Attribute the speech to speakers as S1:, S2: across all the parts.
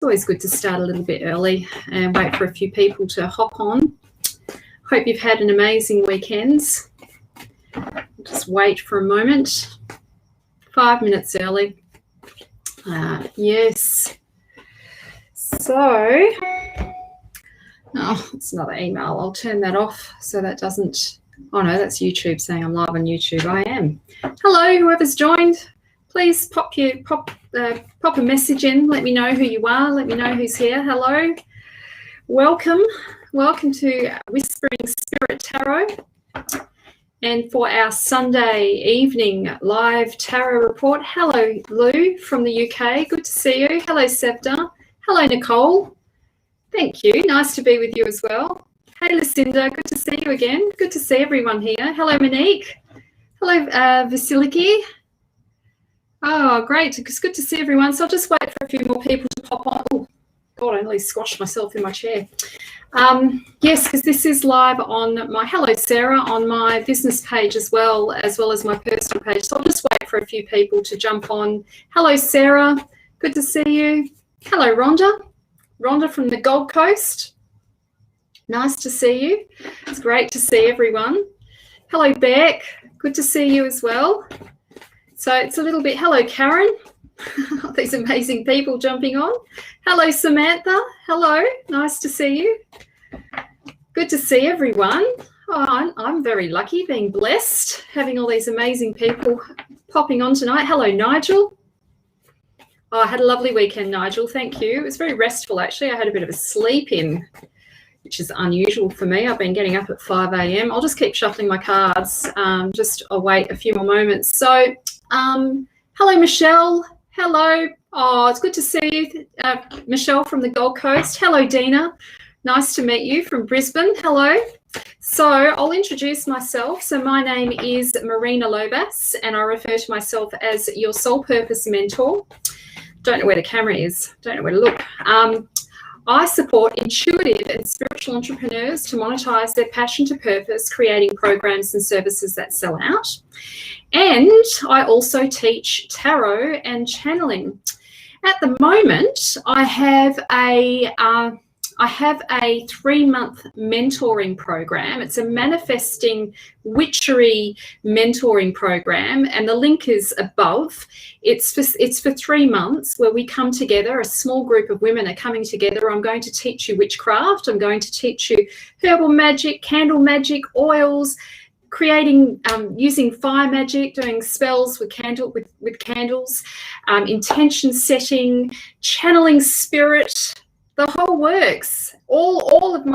S1: always good to start a little bit early and wait for a few people to hop on. Hope you've had an amazing weekend. Just wait for a moment. 5 minutes early. Yes. So, it's another email. I'll turn that off so that doesn't. Oh no, that's YouTube saying I'm live on YouTube. I am. Hello, whoever's joined. Please pop a message in. Let me know who you are. Let me know who's here. Hello. Welcome to Whispering Spirit Tarot. And for our Sunday evening live tarot report, hello Lou from the UK. Good to see you. Hello Sevda. Hello Nicole. Thank you. Nice to be with you as well. Hey Lucinda. Good to see you again. Good to see everyone here. Hello Monique. Hello Vasiliki. Oh, great. It's good to see everyone. So I'll just wait for a few more people to pop on. Oh, God, I nearly squashed myself in my chair. Yes, because this is live on my, hello Sarah, on my business page as well as my personal page. So I'll just wait for a few people to jump on. Hello Sarah, good to see you. Hello Rhonda. Rhonda from the Gold Coast. Nice to see you. It's great to see everyone. Hello Beck, good to see you as well. So it's a little bit, hello Karen, these amazing people jumping on. Hello Samantha, hello, nice to see you. Good to see everyone. Oh, I'm very lucky, being blessed, having all these amazing people popping on tonight. Hello Nigel. Oh, I had a lovely weekend, Nigel, thank you. It was very restful actually. I had a bit of a sleep in, which is unusual for me. I've been getting up at 5 a.m. I'll just keep shuffling my cards. I'll wait a few more moments. So, hello, Michelle. Hello. Oh, it's good to see you, Michelle from the Gold Coast. Hello, Dina. Nice to meet you from Brisbane. Hello. So I'll introduce myself. So my name is Marina Lobas, and I refer to myself as your soul purpose mentor. Don't know where the camera is. Don't know where to look. I support intuitive and spiritual entrepreneurs to monetize their passion to purpose, creating programs and services that sell out. And I also teach tarot and channeling. At the moment, I have a 3-month mentoring program. It's a manifesting witchery mentoring program, and the link is above. It's for 3 months where we come together. A small group of women are coming together. I'm going to teach you witchcraft. I'm going to teach you herbal magic, candle magic, oils, creating, using fire magic, doing spells with candles, intention setting, channeling spirit. The whole works. All of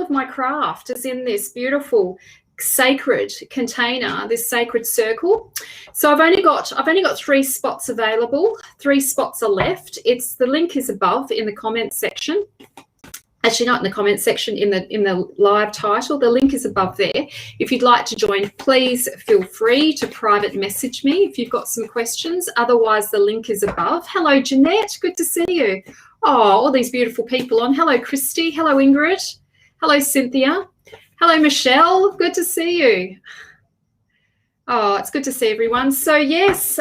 S1: my craft is in this beautiful sacred container, this sacred circle. So I've only got 3 spots available. 3 spots are left. The link is above in the comment section. Actually, not in the comment section, in the live title. The link is above there. If you'd like to join, please feel free to private message me if you've got some questions. Otherwise, the link is above. Hello, Jeanette. Good to see you. Oh, all these beautiful people on. Hello, Christy. Hello, Ingrid. Hello, Cynthia. Hello, Michelle. Good to see you. Oh, it's good to see everyone. So, yes.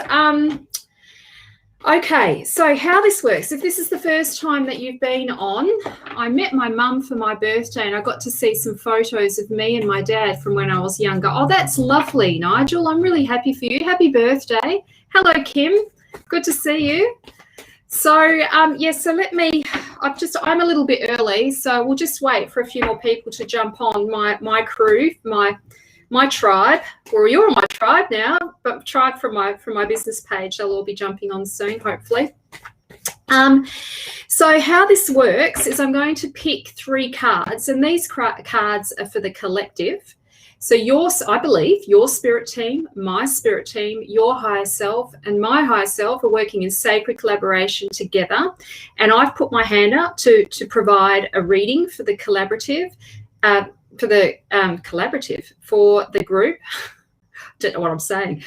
S1: Okay, so how this works, if this is the first time that you've been on, I met my mum for my birthday and I got to see some photos of me and my dad from when I was younger. Oh, that's lovely, Nigel. I'm really happy for you. Happy birthday. Hello, Kim. Good to see you. So, yes, so I'm a little bit early, so we'll just wait for a few more people to jump on. My crew, my tribe, or you're my tribe now, but tribe from my business page, they'll all be jumping on soon, hopefully. So how this works is I'm going to pick 3 cards, and these cards are for the collective. So I believe your spirit team, my spirit team, your higher self, and my higher self are working in sacred collaboration together. And I've put my hand up to provide a reading for the collaborative. For the group. Don't know what I'm saying.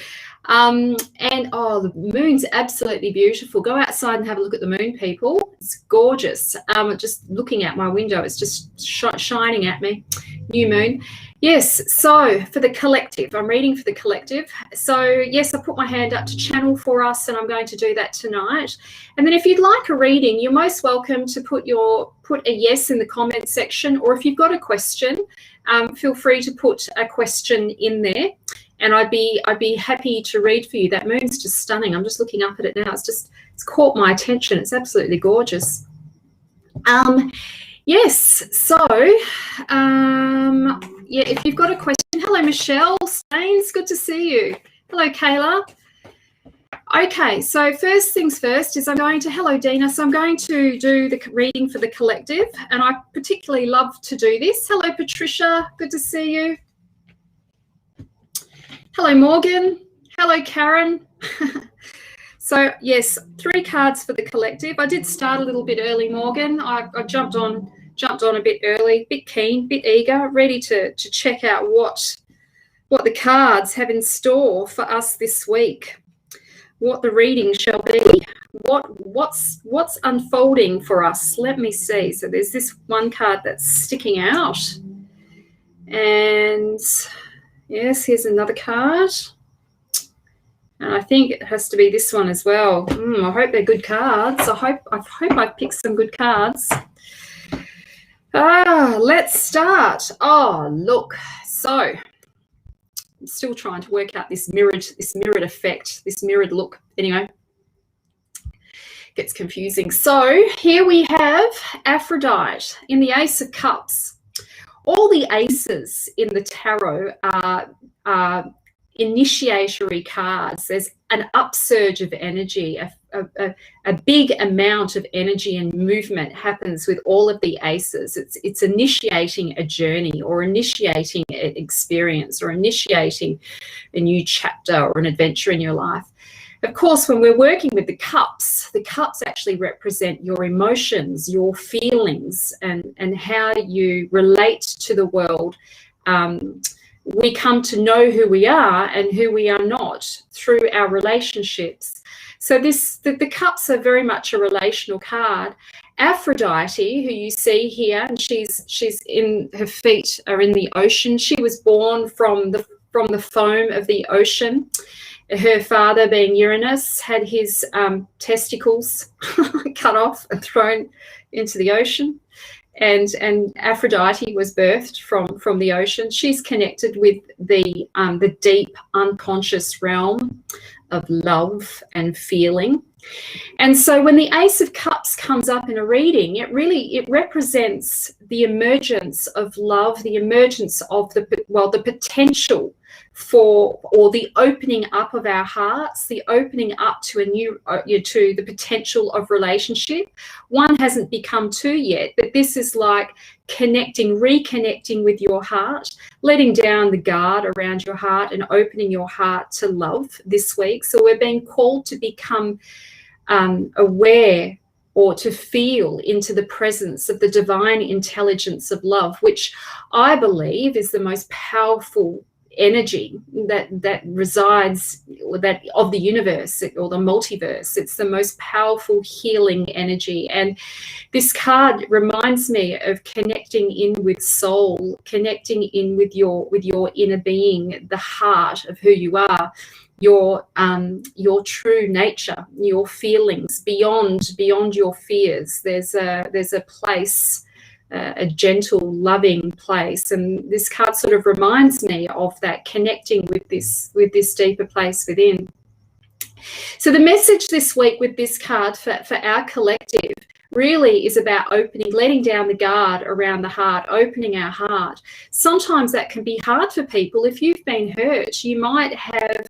S1: And oh, the moon's absolutely beautiful. Go outside and have a look at the moon, people. It's gorgeous. Just looking out my window, it's just shining at me. new moon. Yes, so for the collective, I'm reading for the collective. So yes, I put my hand up to channel for us, and I'm going to do that tonight. And then if you'd like a reading, you're most welcome to put a yes in the comment section, or if you've got a question, feel free to put a question in there, and I'd be happy to read for you. That moon's just stunning. I'm just looking up at it now. It's caught my attention. It's absolutely gorgeous. Yes, so yeah, if you've got a question, hello Michelle Staines, good to see you. Hello Kayla. Okay, so first things first is hello Dina, so I'm going to do the reading for the collective, and I particularly love to do this. Hello Patricia, good to see you. Hello Morgan, hello Karen. So yes, 3 cards for the collective. I did start a little bit early, Morgan. I jumped on a bit early, bit keen, bit eager, ready to check out what the cards have in store for us this week, what the reading shall be, what's unfolding for us. Let me see. So there's this one card that's sticking out, and yes, here's another card. And I think it has to be this one as well. I hope they're good cards. I hope I've picked some good cards. Let's start. Oh, look. So I'm still trying to work out this mirrored effect, this mirrored look. Anyway, gets confusing. So here we have Aphrodite in the Ace of Cups. All the aces in the tarot are initiatory cards. There's an upsurge of energy, a big amount of energy and movement happens with all of the aces. It's initiating a journey, or initiating an experience, or initiating a new chapter or an adventure in your life. Of course, when we're working with the cups actually represent your emotions, your feelings, and how you relate to the world. We come to know who we are and who we are not through our relationships. So the cups are very much a relational card. Aphrodite, who you see here, and she's in, her feet are in the ocean. She was born from the foam of the ocean. Her father, being Uranus, had his testicles cut off and thrown into the ocean. And Aphrodite was birthed from the ocean. She's connected with the deep unconscious realm of love and feeling. And so when the Ace of Cups comes up in a reading, it represents the emergence of love, the emergence of the potential for, or the opening up of our hearts, the opening up to to the potential of relationship. One hasn't become 2 yet, but this is like reconnecting with your heart, letting down the guard around your heart and opening your heart to love this week. So we're being called to become aware, or to feel into the presence of the divine intelligence of love, which I believe is the most powerful energy that resides, that of the universe or the multiverse. It's the most powerful healing energy. And this card reminds me of connecting in with soul, connecting in with your inner being, the heart of who you are, your true nature, your feelings, beyond your fears. There's a place, a gentle, loving place, and this card sort of reminds me of that, connecting with this deeper place within. So the message this week with this card for our collective really is about letting down the guard around the heart, opening our heart. Sometimes that can be hard for people. If you've been hurt, you might have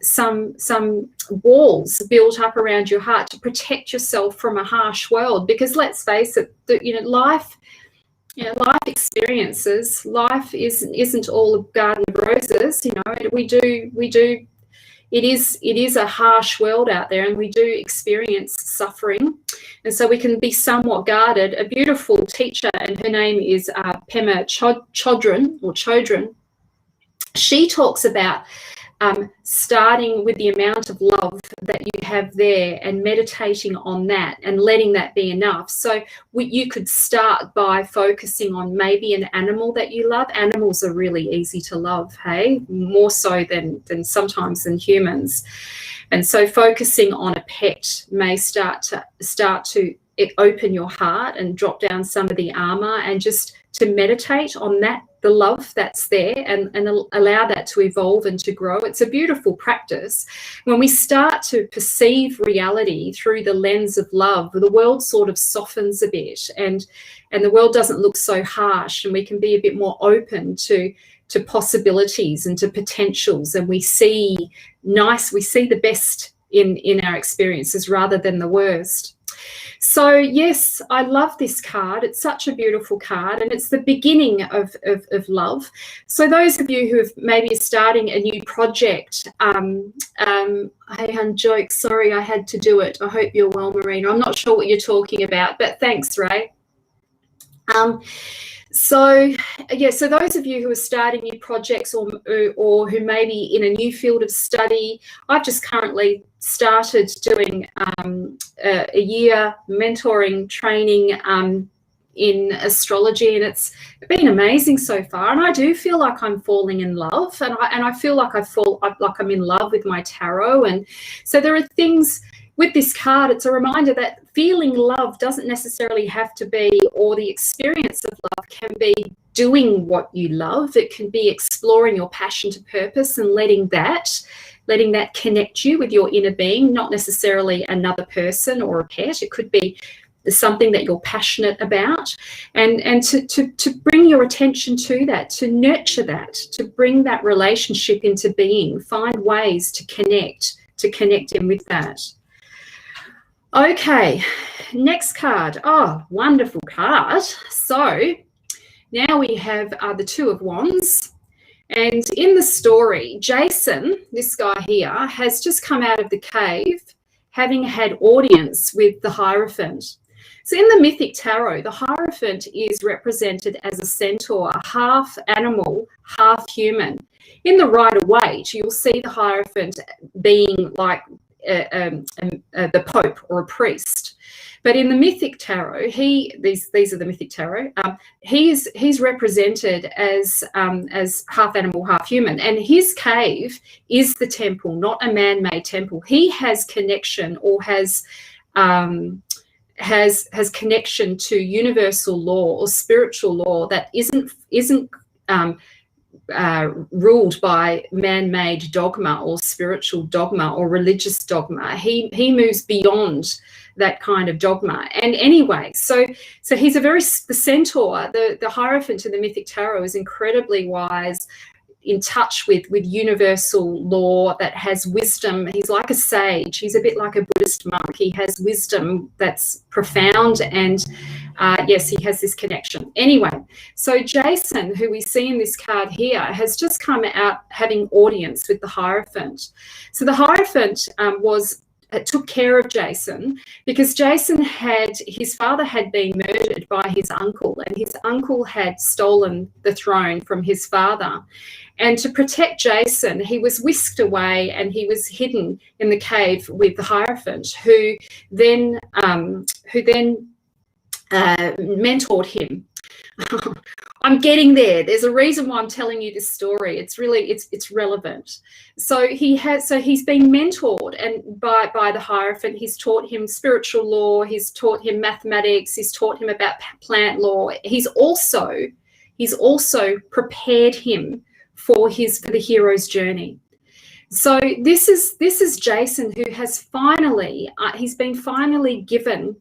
S1: some walls built up around your heart to protect yourself from a harsh world. Because let's face it, life experiences, life isn't all a garden of roses. It is a harsh world out there, and we do experience suffering, and so we can be somewhat guarded. A beautiful teacher, and her name is Pema Chodron. She talks about starting with the amount of love that you have there and meditating on that and letting that be enough. So you could start by focusing on maybe an animal that you love. Animals are really easy to love, hey, more so than sometimes than humans. And so focusing on a pet may start to open your heart and drop down some of the armor, and just to meditate on that, the love that's there, and allow that to evolve and to grow. It's a beautiful practice. When we start to perceive reality through the lens of love, the world sort of softens a bit, and the world doesn't look so harsh, and we can be a bit more open to possibilities and to potentials, and we see the best in our experiences rather than the worst. So yes, I love this card. It's such a beautiful card, and it's the beginning of love. So those of you who have maybe starting a new project, hey, joke, sorry I had to do it. I hope you're well, Marina. I'm not sure what you're talking about, but thanks, Ray. So those of you who are starting new projects or who may be in a new field of study, I've just currently started doing a year mentoring training in astrology, and it's been amazing so far. And I do feel like I'm falling in love, and I feel like I'm in love with my tarot. And so there are things with this card. It's a reminder that feeling love doesn't necessarily have to be, or the experience of love can be doing what you love. It can be exploring your passion to purpose and letting that connect you with your inner being, not necessarily another person or a pet. It could be something that you're passionate about, and to bring your attention to that, to nurture that, to bring that relationship into being, find ways to connect in with that. Okay, next card. Oh, wonderful card. So now we have the Two of Wands. And in the story, Jason, this guy here, has just come out of the cave, having had audience with the Hierophant. So in the Mythic Tarot, the Hierophant is represented as a centaur, half animal, half human. In the Rider-Waite, you'll see the Hierophant being like the Pope or a priest. But in the Mythic Tarot, these are the Mythic Tarot. He's represented as half animal, half human, and his cave is the temple, not a man-made temple. He has connection, or has connection to universal law or spiritual law that isn't ruled by man-made dogma or spiritual dogma or religious dogma. He moves beyond that kind of dogma. And anyway, so he's the centaur, the Hierophant in the Mythic Tarot is incredibly wise, in touch with universal law, that has wisdom. He's like a sage. He's a bit like a Buddhist monk. He has wisdom that's profound, and yes, he has this connection. Anyway, so Jason, who we see in this card here, has just come out having audience with the Hierophant. So the Hierophant took care of Jason, because his father had been murdered by his uncle, and his uncle had stolen the throne from his father. And to protect Jason, he was whisked away, and he was hidden in the cave with the Hierophant, who then mentored him. I'm getting there. There's a reason why I'm telling you this story. It's relevant. So he's been mentored and by the Hierophant. He's taught him spiritual law. He's taught him mathematics. He's taught him about plant law. He's also prepared him for the hero's journey. So this is Jason, who has he's been finally given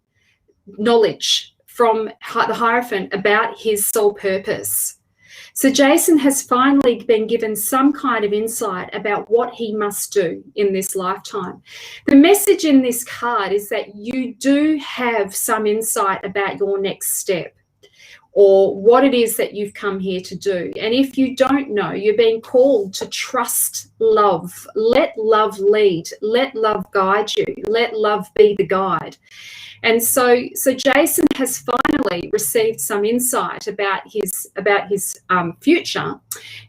S1: knowledge from the Hierophant about his soul purpose. So Jason has finally been given some kind of insight about what he must do in this lifetime. The message in this card is that you do have some insight about your next step. or what it is that you've come here to do. And if you don't know, you're being called to trust love. Let love lead. Let love guide you. Let love be the guide. And so Jason has finally received some insight about his future,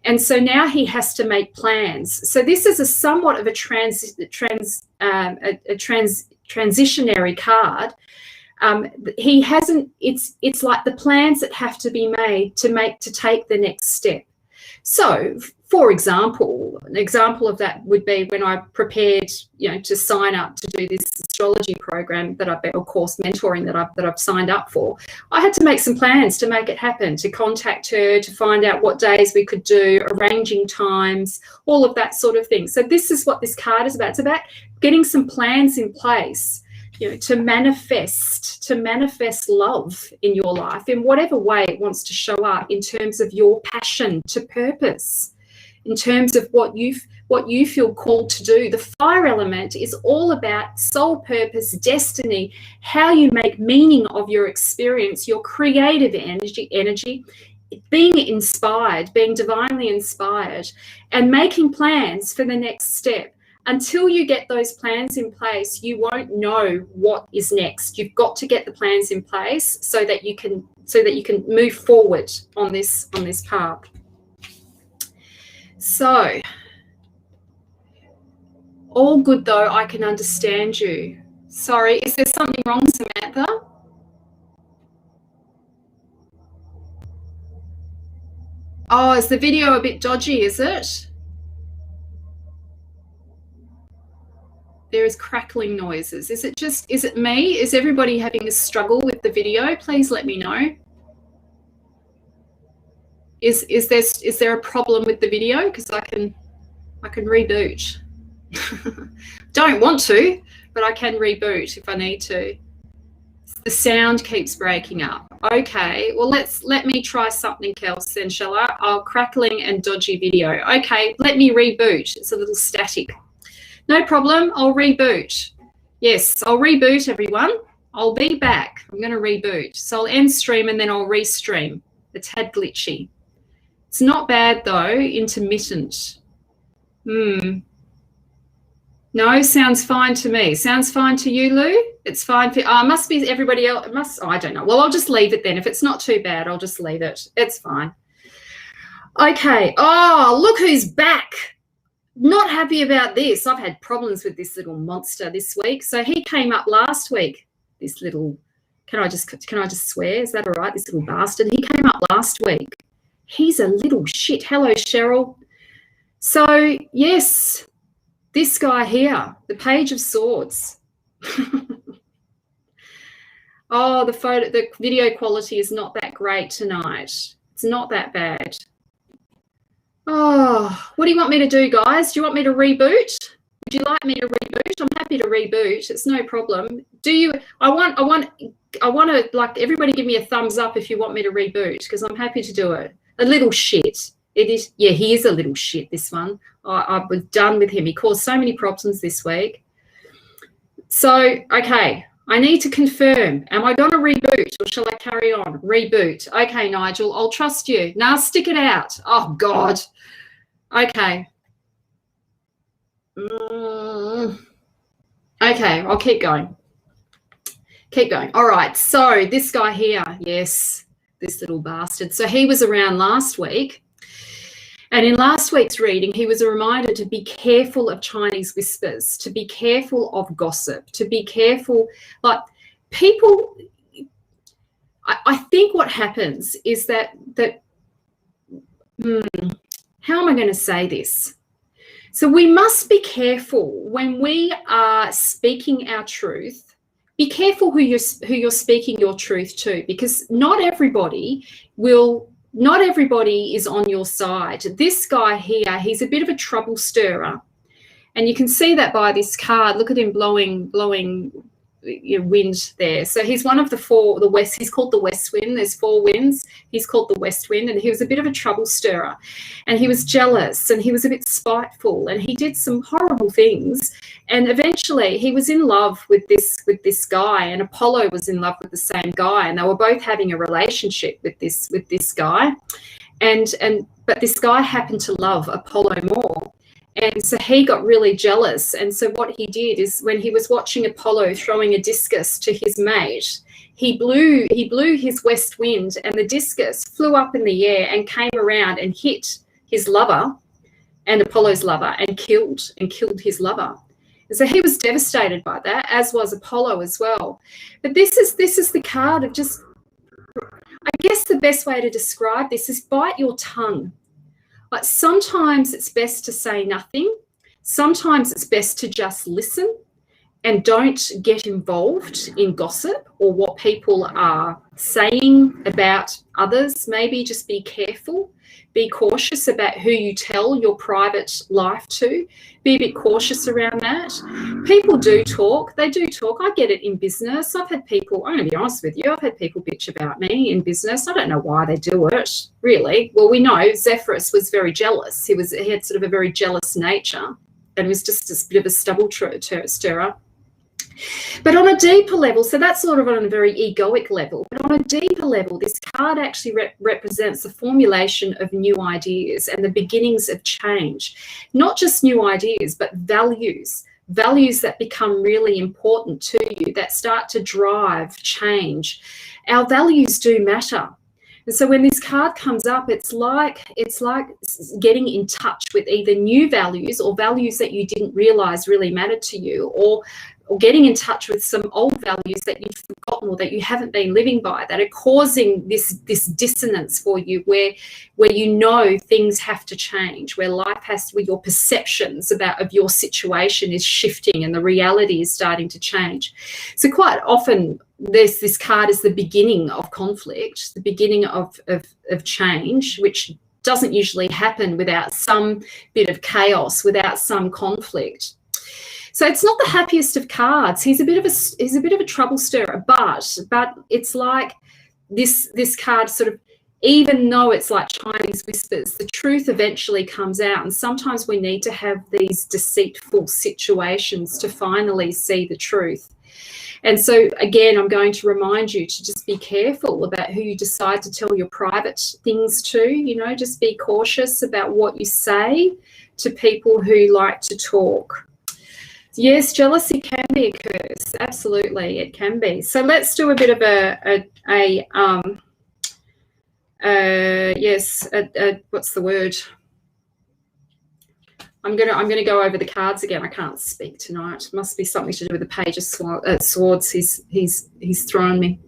S1: and so now he has to make plans. So this is a somewhat of a transitionary card. He hasn't. It's like the plans that have to be made to take the next step. So, for example, an example of that would be when I prepared, to sign up to do this astrology program or course mentoring that I've signed up for. I had to make some plans to make it happen, to contact her, to find out what days we could do, arranging times, all of that sort of thing. So this is what this card is about. It's about getting some plans in place, to manifest love in your life in whatever way it wants to show up, in terms of your passion to purpose, in terms of what you feel called to do. The fire element is all about soul purpose, destiny, how you make meaning of your experience, your creative energy, being inspired, being divinely inspired, and making plans for the next step. Until you get those plans in place, you won't know what is next. You've got to get the plans in place so that you can move forward on this path. So, all good though, I can understand you. Sorry, is there something wrong, Samantha? Oh, is the video a bit dodgy, is it? There is crackling noises. Is it me? Is everybody having a struggle with the video? Please let me know. Is there a problem with the video? Because I can reboot. Don't want to, but I can reboot if I need to. The sound keeps breaking up. Okay, well let me try something else then, shall I? Oh, crackling and dodgy video. Okay, let me reboot. It's a little static. No problem, I'll reboot. Yes, I'll reboot, everyone. I'll be back. I'm going to reboot. So I'll end stream and then I'll restream. A tad glitchy. It's not bad though, intermittent. No, sounds fine to me. Sounds fine to you, Lou? It's fine for must be everybody else. I don't know. Well, I'll just leave it then. If it's not too bad, I'll just leave it. It's fine. Okay. Oh, look who's back. Not happy about this. I've had problems with this little monster this week. So he came up last week. This little, can I just swear? Is that all right? This little bastard. He came up last week. He's a little shit. Hello, Cheryl. So yes, this guy here, the Page of Swords. Oh, the video quality is not that great tonight. It's not that bad. Oh, what do you want me to do, guys? Do you want me to reboot? Would you like me to reboot? I'm happy to reboot. It's no problem. I want to, like, everybody give me a thumbs up if you want me to reboot, because I'm happy to do it. A little shit. It is, yeah, he is a little shit, this one. I was done with him. He caused so many problems this week. So, okay, I need to confirm. Am I going to reboot or shall I carry on? Reboot. Okay, Nigel, I'll trust you. Now stick it out. Oh, God. Okay. Okay, I'll keep going. Keep going. All right, so this guy here, yes, this little bastard. So he was around last week. And in last week's reading, he was a reminder to be careful of Chinese whispers, to be careful of gossip, to be careful, like people, I think what happens is that how am I going to say this? So we must be careful when we are speaking our truth. Be careful who you're speaking your truth to, because not everybody is on your side. This guy here, he's a bit of a trouble stirrer. And you can see that by this card. Look at him blowing wind there. So he's one of the four, the west. He's called the West Wind. There's four winds. He's called the West Wind, and he was a bit of a trouble stirrer, and he was jealous, and he was a bit spiteful, and he did some horrible things. And eventually, he was in love with this guy, and Apollo was in love with the same guy, and they were both having a relationship with this guy, but this guy happened to love Apollo more. And so he got really jealous. And so what he did is, when he was watching Apollo throwing a discus to his mate, he blew his west wind, and the discus flew up in the air and came around and hit his lover and Apollo's lover and killed his lover. And so he was devastated by that, as was Apollo as well. But this is the card of just, I guess the best way to describe this is bite your tongue. Like, sometimes it's best to say nothing. Sometimes it's best to just listen and don't get involved in gossip or what people are saying about others. Maybe just be careful. Be cautious about who you tell your private life to. Be a bit cautious around that. People do talk. They do talk. I get it in business. I've had people, I'm going to be honest with you, I've had people bitch about me in business. I don't know why they do it, really. Well, we know Zephyrus was very jealous. He had sort of a very jealous nature, and was just a bit of a stubble stirrer. But on a deeper level, so that's sort of on a very egoic level, but on a deeper level, this card actually represents the formulation of new ideas and the beginnings of change. Not just new ideas, but values that become really important to you, that start to drive change. Our values do matter. And so when this card comes up, it's like getting in touch with either new values or values that you didn't realize really mattered to you, or getting in touch with some old values that you've forgotten or that you haven't been living by, that are causing this dissonance for you, where you know things have to change, where where your perceptions of your situation is shifting and the reality is starting to change. So quite often this card is the beginning of conflict, the beginning of change, which doesn't usually happen without some bit of chaos, without some conflict. So it's not the happiest of cards. He's a bit of a trouble stirrer, but it's like this card sort of, even though it's like Chinese whispers, the truth eventually comes out. And sometimes we need to have these deceitful situations to finally see the truth. And so, again, I'm going to remind you to just be careful about who you decide to tell your private things to. You know, just be cautious about what you say to people who like to talk. Yes, jealousy can be a curse. Absolutely, it can be. So let's do a bit of what's the word? I'm gonna go over the cards again. I can't speak tonight. Must be something to do with the Page of Swords. He's thrown me.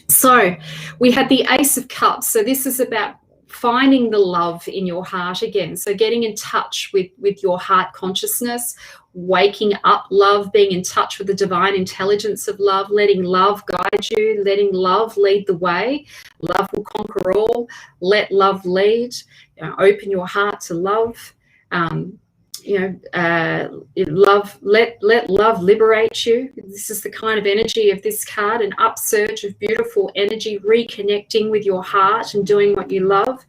S1: So we had the Ace of Cups. So this is about finding the love in your heart again. So getting in touch with your heart consciousness, waking up love, being in touch with the divine intelligence of love, letting love guide you, letting love lead the way. Love will conquer all. Let love lead. Open your heart to love. Love, let love liberate you. This is the kind of energy of this card, an upsurge of beautiful energy, reconnecting with your heart and doing what you love.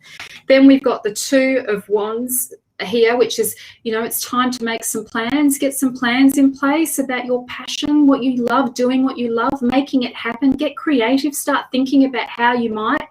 S1: Then we've got the Two of Wands here, which is, it's time to make some plans, get some plans in place about your passion, what you love, doing what you love, making it happen. Get creative, start thinking about how you might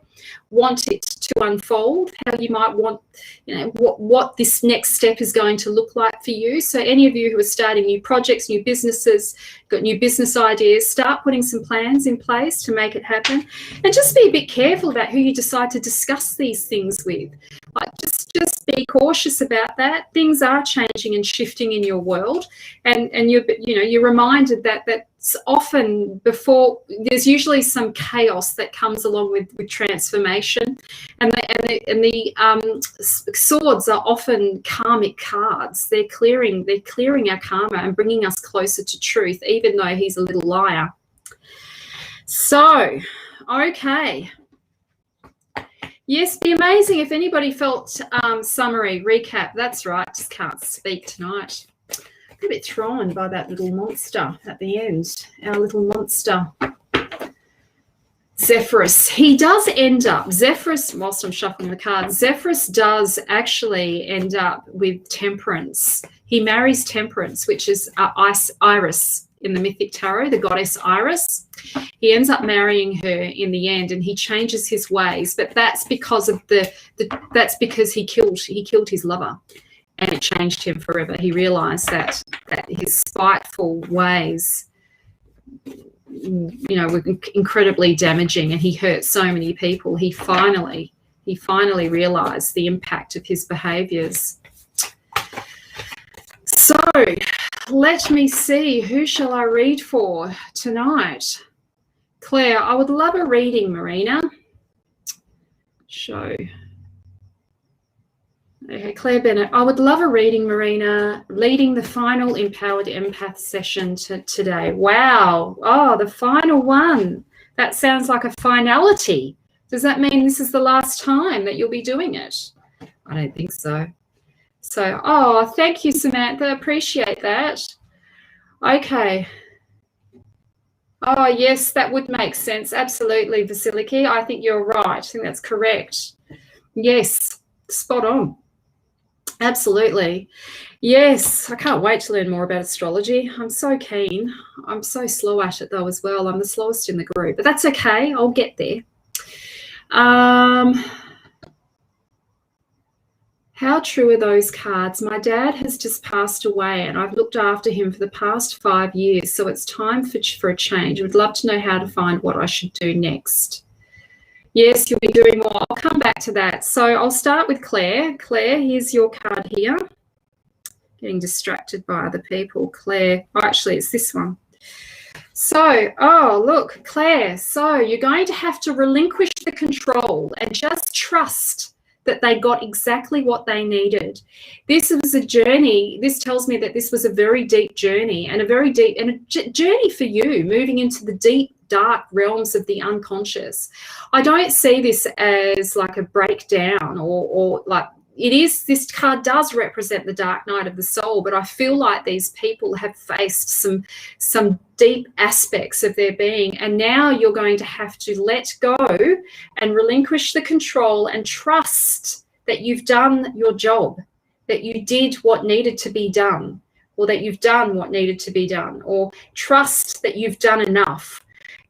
S1: want it to unfold, how you might want, what this next step is going to look like for you. So any of you who are starting new projects, new businesses, got new business ideas, start putting some plans in place to make it happen. And just be a bit careful about who you decide to discuss these things with. Like, just be cautious about that. Things are changing and shifting in your world, and you're reminded that that's often before. There's usually some chaos that comes along with transformation, and the swords are often karmic cards. They're clearing our karma and bringing us closer to truth, even though he's a little liar. So, okay. Yes, be amazing if anybody felt summary, recap. That's right, just can't speak tonight. a bit thrown by that little monster at the end, our little monster. Zephyrus, he does end up, Zephyrus, whilst I'm shuffling the cards, Zephyrus does actually end up with Temperance. He marries Temperance, which is Iris in the Mythic Tarot, the goddess Iris. He ends up marrying her in the end, and he changes his ways, but that's because of that's because he killed his lover, and it changed him forever. He realized that his spiteful ways, were incredibly damaging, and he hurt so many people. He finally realized the impact of his behaviors. So let me see, who shall I read for tonight? Claire, I would love a reading, Marina. Show. Okay, Claire Bennett, I would love a reading, Marina, leading the final Empowered Empath session today. Wow. Oh, the final one. That sounds like a finality. Does that mean this is the last time that you'll be doing it? I don't think so. So, oh, thank you, Samantha. Appreciate that. Okay. Oh, yes, that would make sense. Absolutely, Vasiliki. I think you're right. I think that's correct. Yes, spot on. Absolutely. Yes, I can't wait to learn more about astrology. I'm so keen. I'm so slow at it, though, as well. I'm the slowest in the group, but that's okay. I'll get there. How true are those cards? My dad has just passed away, and I've looked after him for the past 5 years, so it's time for a change. I would love to know how to find what I should do next. Yes, you'll be doing more. I'll come back to that. So I'll start with Claire. Claire, here's your card here. Getting distracted by other people. Claire, oh, actually, it's this one. So, oh, look, Claire, so you're going to have to relinquish the control and just trust that they got exactly what they needed. This was a journey. This tells me that this was a very deep journey, and a journey for you, moving into the deep, dark realms of the unconscious. I don't see this as like a breakdown or like it is. This card does represent the dark night of the soul, but I feel like these people have faced some deep aspects of their being, and now you're going to have to let go and relinquish the control and trust that you've done your job, that you did what needed to be done, or that you've done what needed to be done, or trust that you've done enough.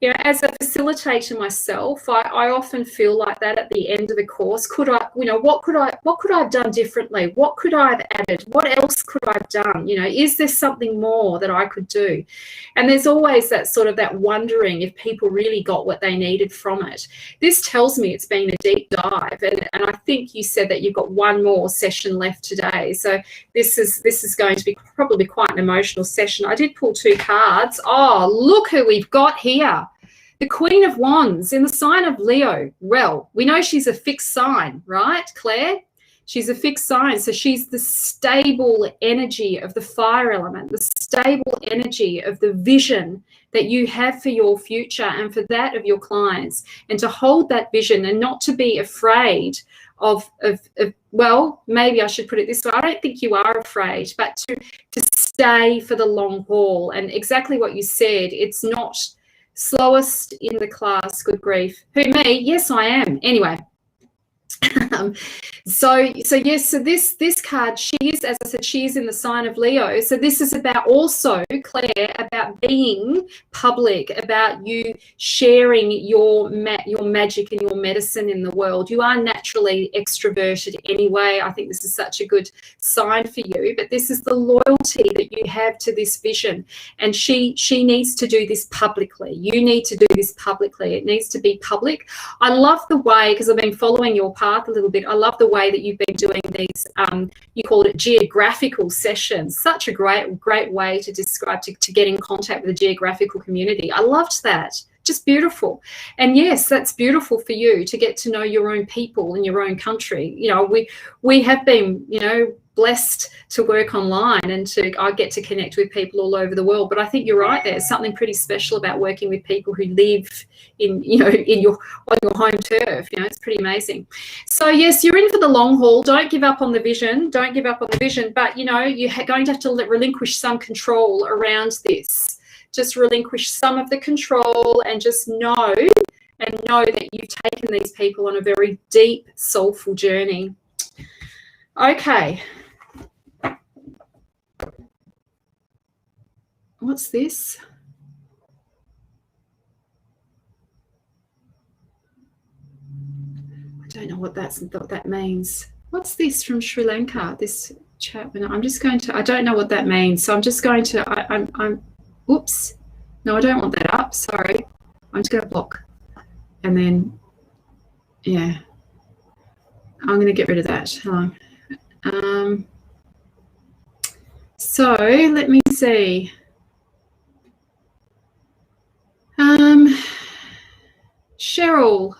S1: You know, as a facilitator myself, I often feel like that at the end of the course. What could I have done differently? What could I have added? What else could I have done? You know, is there something more that I could do? And there's always that sort of that wondering if people really got what they needed from it. This tells me it's been a deep dive, and I think you said that you've got one more session left today. So this is going to be probably quite an emotional session. I did pull 2 cards. Oh, look who we've got here. The Queen of Wands in the sign of Leo. Well, we know she's a fixed sign, right, Claire? She's a fixed sign. So she's the stable energy of the fire element, the stable energy of the vision that you have for your future and for that of your clients. And to hold that vision and not to be afraid of well, maybe I should put it this way. I don't think you are afraid, but to stay for the long haul. And exactly what you said, it's not slowest in the class, good grief. Who, me? Yes, I am. Anyway. So this card, she is, as I said, she is in the sign of Leo. So this is about also, Claire, about being public, about you sharing your magic and your medicine in the world. You are naturally extroverted anyway. I think this is such a good sign for you, but this is the loyalty that you have to this vision, and she needs to do this publicly. You need to do this publicly. It needs to be public. I love the way, because I've been following your path a little bit, I love the way that you've been doing these, you called it geographical sessions. Such a great way to describe, to get in contact with the geographical community. I loved that. Just beautiful. And yes, that's beautiful for you to get to know your own people in your own country. You know, we have been, you know, blessed to work online and I get to connect with people all over the world. But I think you're right. There's something pretty special about working with people who live on your home turf. It's pretty amazing. So yes, you're in for the long haul. Don't give up on the vision. Don't give up on the vision. But you're going to have to relinquish some control around this. Just relinquish some of the control and just know that you've taken these people on a very deep, soulful journey. Okay. What's this? I don't know what that means. What's this from Sri Lanka? This chat. I'm just going to. I don't know what that means. So I'm just going to. Oops. No, I don't want that up. Sorry. I'm just going to block. And then, yeah. I'm going to get rid of that. Hold on. So let me see. Cheryl,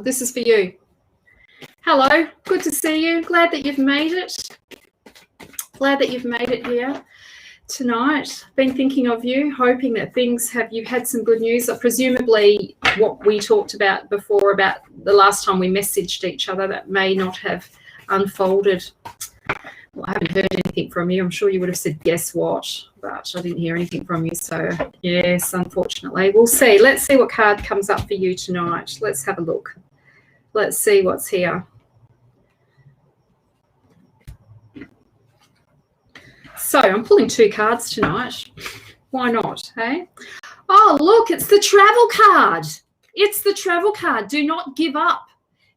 S1: this is for you. Hello, good to see you. Glad that you've made it. Glad that you've made it here tonight. Been thinking of you, hoping that you've had some good news. Presumably what we talked about before about the last time we messaged each other, that may not have unfolded. Well, I haven't heard anything from you. I'm sure you would have said, guess what? But I didn't hear anything from you. So, yes, unfortunately. We'll see. Let's see what card comes up for you tonight. Let's have a look. Let's see what's here. So, I'm pulling 2 cards tonight. Why not, hey? Oh, look, it's the travel card. It's the travel card. Do not give up.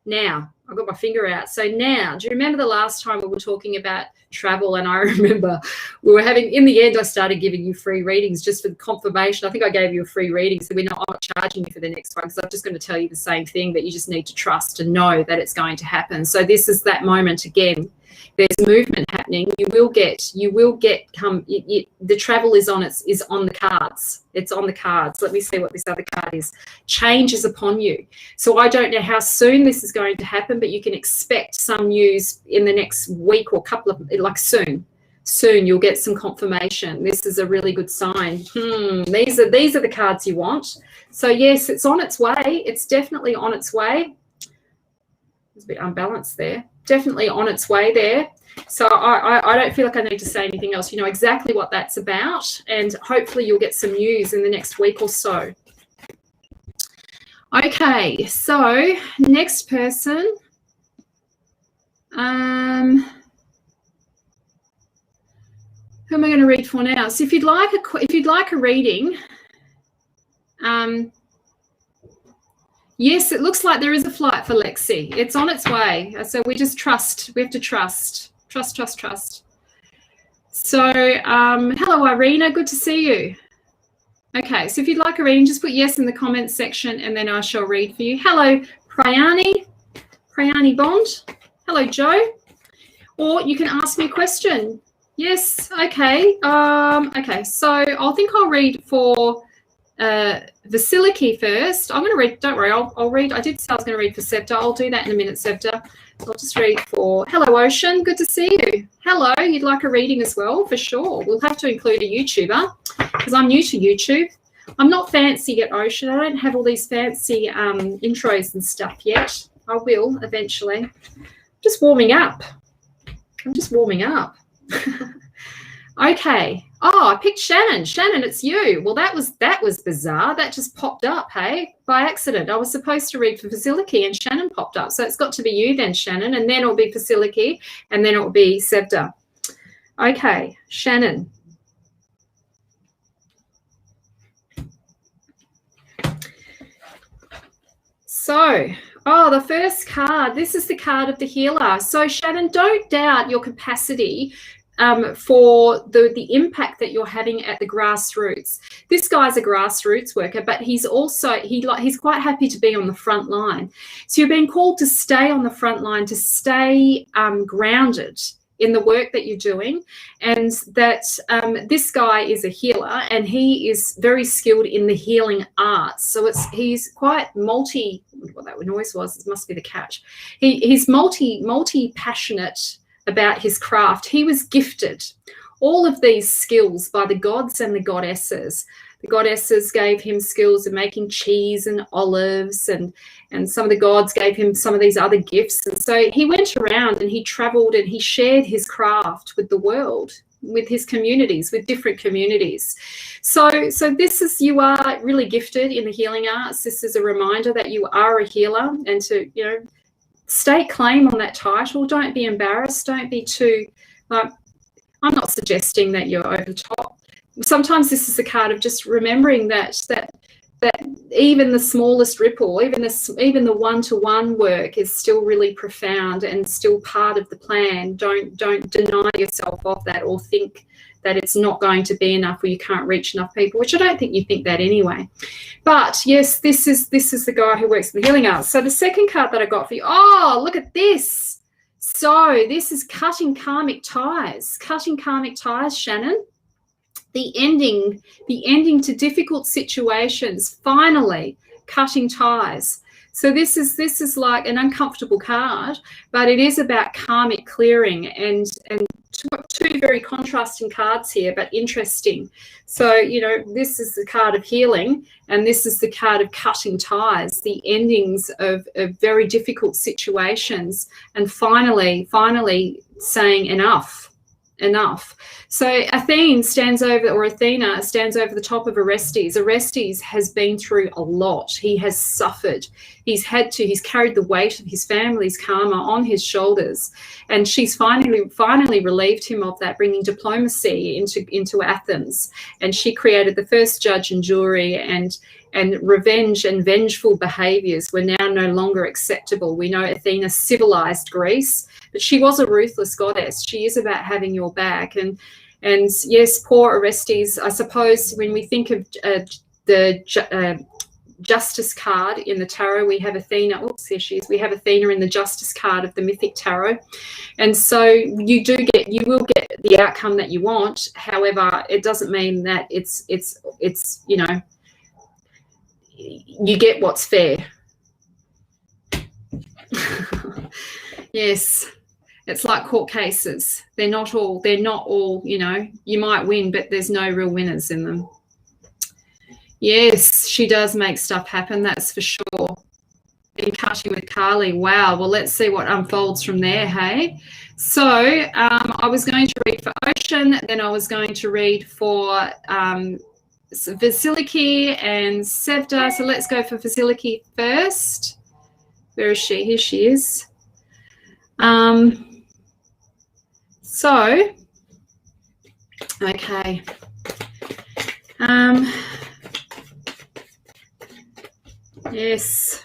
S1: Now, I've got my finger out. So now, do you remember the last time we were talking about travel? And I remember we were in the end, I started giving you free readings just for the confirmation. I think I gave you a free reading. So I'm not charging you for the next one because I'm just going to tell you the same thing, that you just need to trust and know that it's going to happen. So this is that moment again. There's movement happening. The travel is on the cards. It's on the cards. Let me see what this other card is. Change is upon you. So I don't know how soon this is going to happen, but you can expect some news in the next week or soon. Soon you'll get some confirmation. This is a really good sign. These are the cards you want. So yes, it's on its way. It's definitely on its way. It's a bit unbalanced there. Definitely on its way there. So I don't feel like I need to say anything else. You know exactly what that's about, and hopefully you'll get some news in the next week or so. Okay, so next person. Who am I going to read for now? So if you'd like a reading, yes, it looks like there is a flight for Lexi. It's on its way. So we just trust. We have to trust. Trust. So hello, Irina. Good to see you. Okay, so if you'd like a reading, just put yes in the comments section and then I shall read for you. Hello, Prayani Bond. Hello, Joe. Or you can ask me a question. Yes, okay. Okay, so I'll read for Vasiliki first. I'm going to read, don't worry, I'll read. I did say I was going to read for Septa. I'll do that in a minute, Septa. I'll just read for, hello, Ocean. Good to see you. Hello, you'd like a reading as well? For sure. We'll have to include a YouTuber because I'm new to YouTube. I'm not fancy yet, Ocean. I don't have all these fancy intros and stuff yet. I will eventually. Just warming up. I'm just warming up. Okay. Oh, I picked Shannon. Shannon, it's you. Well, that was bizarre. That just popped up, hey, by accident. I was supposed to read for Vasiliki and Shannon popped up. So it's got to be you then, Shannon, and then it'll be Vasiliki, and then it'll be Sevda. Okay, Shannon. So, the first card, this is the card of the healer. So, Shannon, don't doubt your capacity for the impact that you're having at the grassroots. This guy's a grassroots worker, but he's also he's quite happy to be on the front line. So you're being called to stay on the front line, to stay grounded in the work that you're doing, and that this guy is a healer and he is very skilled in the healing arts. So he's quite what that noise was, it must be the catch. He's multi-passionate about his craft. He was gifted all of these skills by the gods and the goddesses. The goddesses gave him skills of making cheese and olives, and some of the gods gave him some of these other gifts. And so he went around and he traveled and he shared his craft with the world, with his communities, with different communities. So this is, you are really gifted in the healing arts. This is a reminder that you are a healer, and to, you know, stake claim on that title. Don't be embarrassed. Don't be too, I'm not suggesting that you're over the top. Sometimes this is a card of just remembering that even the smallest ripple, even the one-to-one work is still really profound and still part of the plan. Don't deny yourself of that, or think that it's not going to be enough, or you can't reach enough people, which I don't think you think that anyway. But yes, this is the guy who works in the healing arts. So the second card that I got for you, oh, look at this. So this is cutting karmic ties. Cutting karmic ties, Shannon. The ending to difficult situations, finally cutting ties. So this is like an uncomfortable card, but it is about karmic clearing, and two very contrasting cards here, but interesting. So, you know, this is the card of healing, and this is the card of cutting ties, the endings of very difficult situations, and finally saying enough. So Athena stands over the top of Orestes. Orestes has been through a lot. He has suffered. He's carried the weight of his family's karma on his shoulders, and she's finally relieved him of that, bringing diplomacy into Athens. And she created the first judge and jury, and revenge and vengeful behaviors were now no longer acceptable. We know Athena civilized Greece, but she was a ruthless goddess. She is about having your back. And yes, poor Orestes, I suppose when we think of the Justice card in the tarot, we have Athena. Oops, here she is. We have Athena in the Justice card of the Mythic Tarot. And so you will get the outcome that you want. However, it doesn't mean that it's you know, you get what's fair. Yes, it's like court cases. They're not all, you know, you might win, but there's no real winners in them. Yes, she does make stuff happen, that's for sure. Been cutting with Carly. Wow, well, let's see what unfolds from there, hey? So I was going to read for Ocean, then I was going to read for Vasiliki and Sevda. So let's go for Vasiliki first. Where is she? Here she is. So, okay. Yes.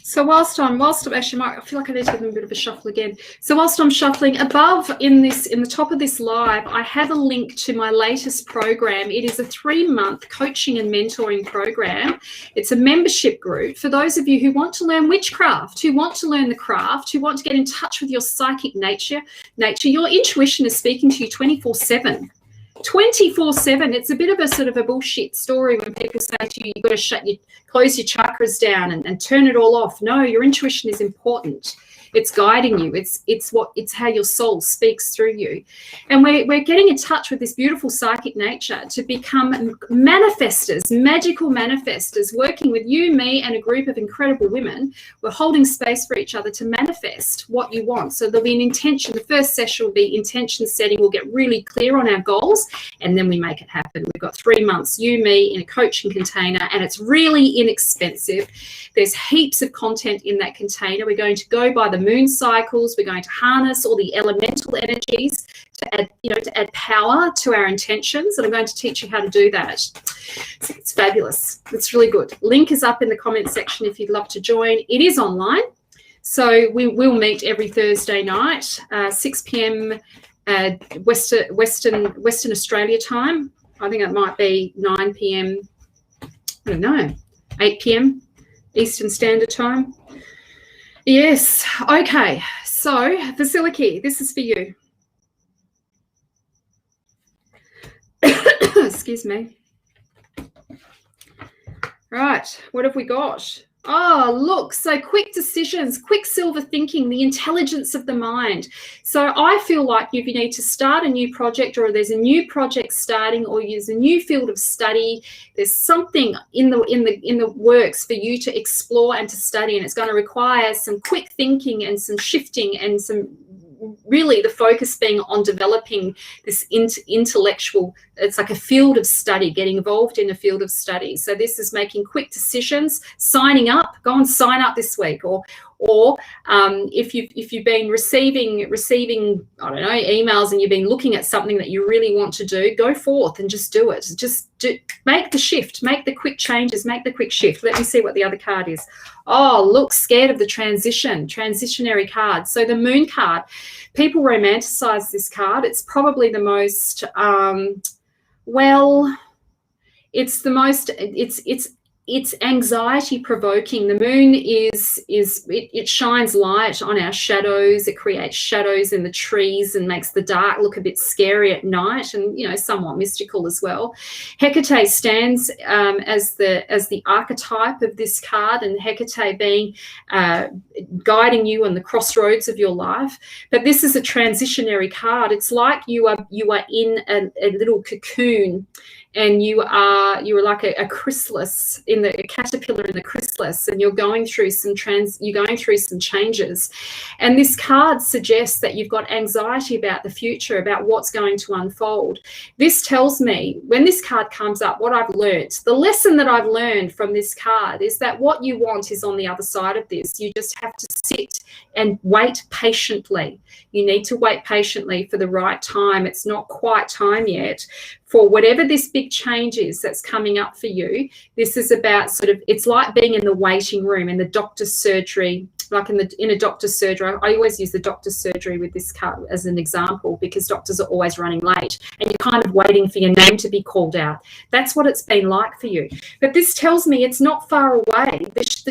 S1: So whilst actually, I feel like I need to give them a bit of a shuffle again. So whilst I'm shuffling, above in the top of this live, I have a link to my latest program. It is a 3-month coaching and mentoring program. It's a membership group for those of you who want to learn witchcraft, who want to learn the craft, who want to get in touch with your psychic nature. Your intuition is speaking to you 24/7. 24/7. It's a bit of a sort of a bullshit story when people say to you, you've got to close your chakras down and turn it all off. No, your intuition is important. It's guiding you. It's how your soul speaks through you. And we're getting in touch with this beautiful psychic nature to become manifestors, magical manifestors, working with you, me, and a group of incredible women. We're holding space for each other to manifest what you want. So there'll be an intention. The first session will be intention setting. We'll get really clear on our goals, and then we make it happen. We've got 3 months, you, me, in a coaching container, and it's really inexpensive. There's heaps of content in that container. We're going to go by the moon cycles. We're going to harness all the elemental energies to add power to our intentions, and I'm going to teach you how to do that. So it's fabulous. It's really good. Link is up in the comment section if you'd love to join. It is online, so we will meet every Thursday night, 6 p.m. Western Australia time. I think it might be 9 p.m. I don't know, 8 p.m. Eastern Standard Time. Yes. Okay. So, Vasiliki, this is for you. Excuse me. Right. What have we got? Oh, look, so quick decisions, quicksilver thinking, the intelligence of the mind. So I feel like if you need to start a new project, or there's a new project starting, or there's a new field of study, there's something in the works for you to explore and to study, and it's going to require some quick thinking and some shifting and some really the focus being on developing this intellectual, it's like a field of study, getting involved in a field of study. So this is making quick decisions, signing up, go and sign up this week, or if you've been receiving I don't know, emails, and you've been looking at something that you really want to do, go forth and just do it. Make the shift, make the quick changes, make the quick shift. Let me see what the other card is. Oh, look, scared of the transitionary card. So the moon card, people romanticize this card. It's probably the most it's anxiety provoking. The moon it shines light on our shadows. It creates shadows in the trees and makes the dark look a bit scary at night, and somewhat mystical as well. Hecate stands as the archetype of this card, and Hecate being guiding you on the crossroads of your life. But this is a transitionary card. It's like you are in a little cocoon, and you are like a chrysalis, a caterpillar in the chrysalis, and you're going through some changes. And this card suggests that you've got anxiety about the future, about what's going to unfold. This tells me, when this card comes up, what I've learned, the lesson that I've learned from this card is that what you want is on the other side of this. You just have to sit and wait patiently. You need to wait patiently for the right time. It's not quite time yet for whatever this big change is that's coming up for you. This is about it's like being in the waiting room in the doctor's surgery, like in a doctor's surgery. I always use the doctor's surgery with this card as an example, because doctors are always running late and you're kind of waiting for your name to be called out. That's what it's been like for you. But this tells me it's not far away. It's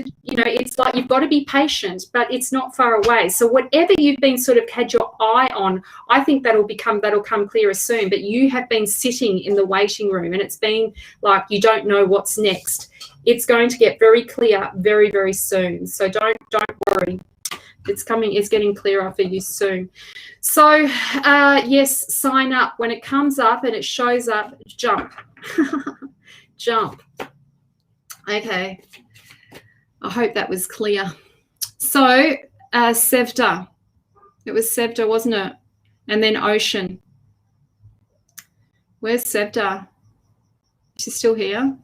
S1: like you've got to be patient, but it's not far away. So whatever you've been had your eye on, I think that'll come clearer soon. But you have been sitting in the waiting room, and it's been like you don't know what's next. It's going to get very clear very, very soon. So don't worry. It's getting clearer for you soon. So yes, sign up. When it comes up and it shows up, jump. Jump. Okay. I hope that was clear. So Sevda. It was Sevda, wasn't it? And then Ocean. Where's Sevda? She's still here?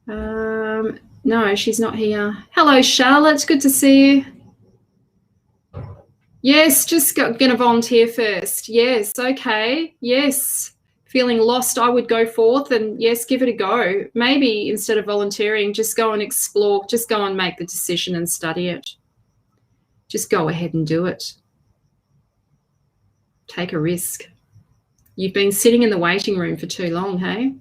S1: No, she's not here. Hello, Charlotte. Good to see you. Yes, just going to volunteer first. Yes, okay. Yes. Feeling lost, I would go forth and, yes, give it a go. Maybe instead of volunteering, just go and explore. Just go and make the decision and study it. Just go ahead and do it. Take a risk. You've been sitting in the waiting room for too long, hey?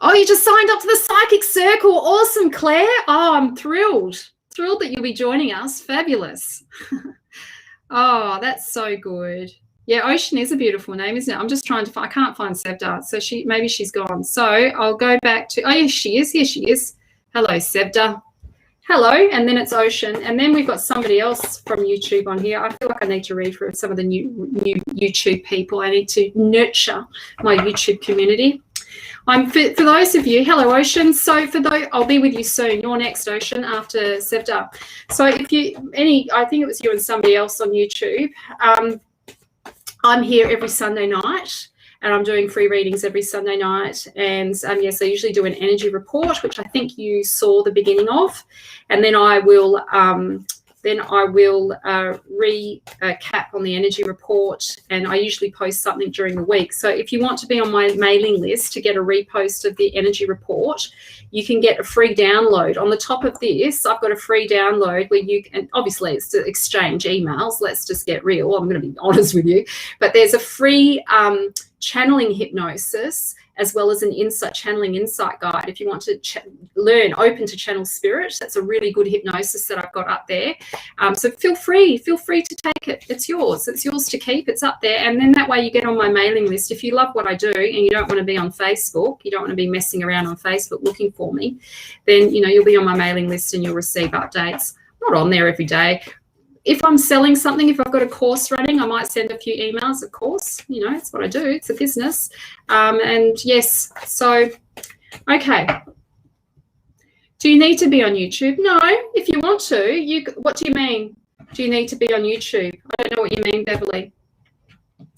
S1: Oh, you just signed up to the Psychic Circle. Awesome, Claire. Oh, I'm thrilled. Thrilled that you'll be joining us. Fabulous. Oh, that's so good. Yeah, Ocean is a beautiful name, isn't it? I'm just trying to I can't find Sevda. So maybe she's gone. So I'll go back to, oh, yes, she is. Here she is. Hello, Sevda. Hello, and then it's Ocean, and then we've got somebody else from YouTube on here. I feel like I need to read for some of the new YouTube people. I need to nurture my YouTube community. For those of you, hello, Ocean. So for those, I'll be with you soon. You're next, Ocean, after Sevda. So if I think it was you and somebody else on YouTube. I'm here every Sunday night. And I'm doing free readings every Sunday night. And yes, I usually do an energy report, which I think you saw the beginning of. And then I will recap on the energy report. And I usually post something during the week. So if you want to be on my mailing list to get a repost of the energy report, you can get a free download. On the top of this, I've got a free download where you can, obviously it's to exchange emails. Let's just get real. I'm going to be honest with you. But there's a free channeling hypnosis, as well as an channeling insight guide. If you want to learn Open to Channel Spirit, that's a really good hypnosis that I've got up there. So feel free to take it. It's yours to keep. It's up there. And then that way you get on my mailing list. If you love what I do and you don't want to be on Facebook, you don't want to be messing around on Facebook looking for me, then, you know, you'll be on my mailing list and you'll receive updates. Not on there every day. If I'm selling something, if I've got a course running, I might send a few emails, of course. You know, it's what I do. It's a business. And yes, so, okay. Do you need to be on YouTube? No, if you want to. What do you mean? Do you need to be on YouTube? I don't know what you mean, Beverly.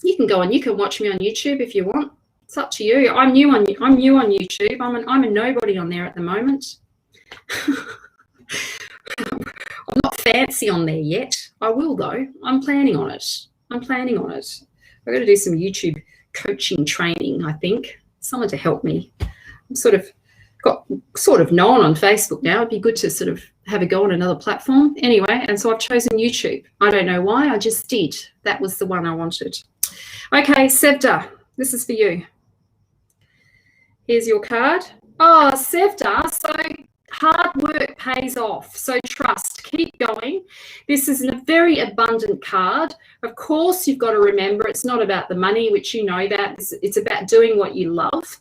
S1: You can go on. You can watch me on YouTube if you want. It's up to you. I'm new on YouTube. I'm a nobody on there at the moment. I'm not fancy on there yet. I will, though. I'm planning on it. I've got to do some YouTube coaching training, I think. Someone to help me. I'm sort of known on Facebook now. It'd be good to sort of have a go on another platform. Anyway, and so I've chosen YouTube. I don't know why. I just did. That was the one I wanted. Okay, Sevda, this is for you. Here's your card. Oh, Sevda, so hard work pays off. So trust, keep going. This is a very abundant card. Of course, you've got to remember it's not about the money, which you know that. It's about doing what you love.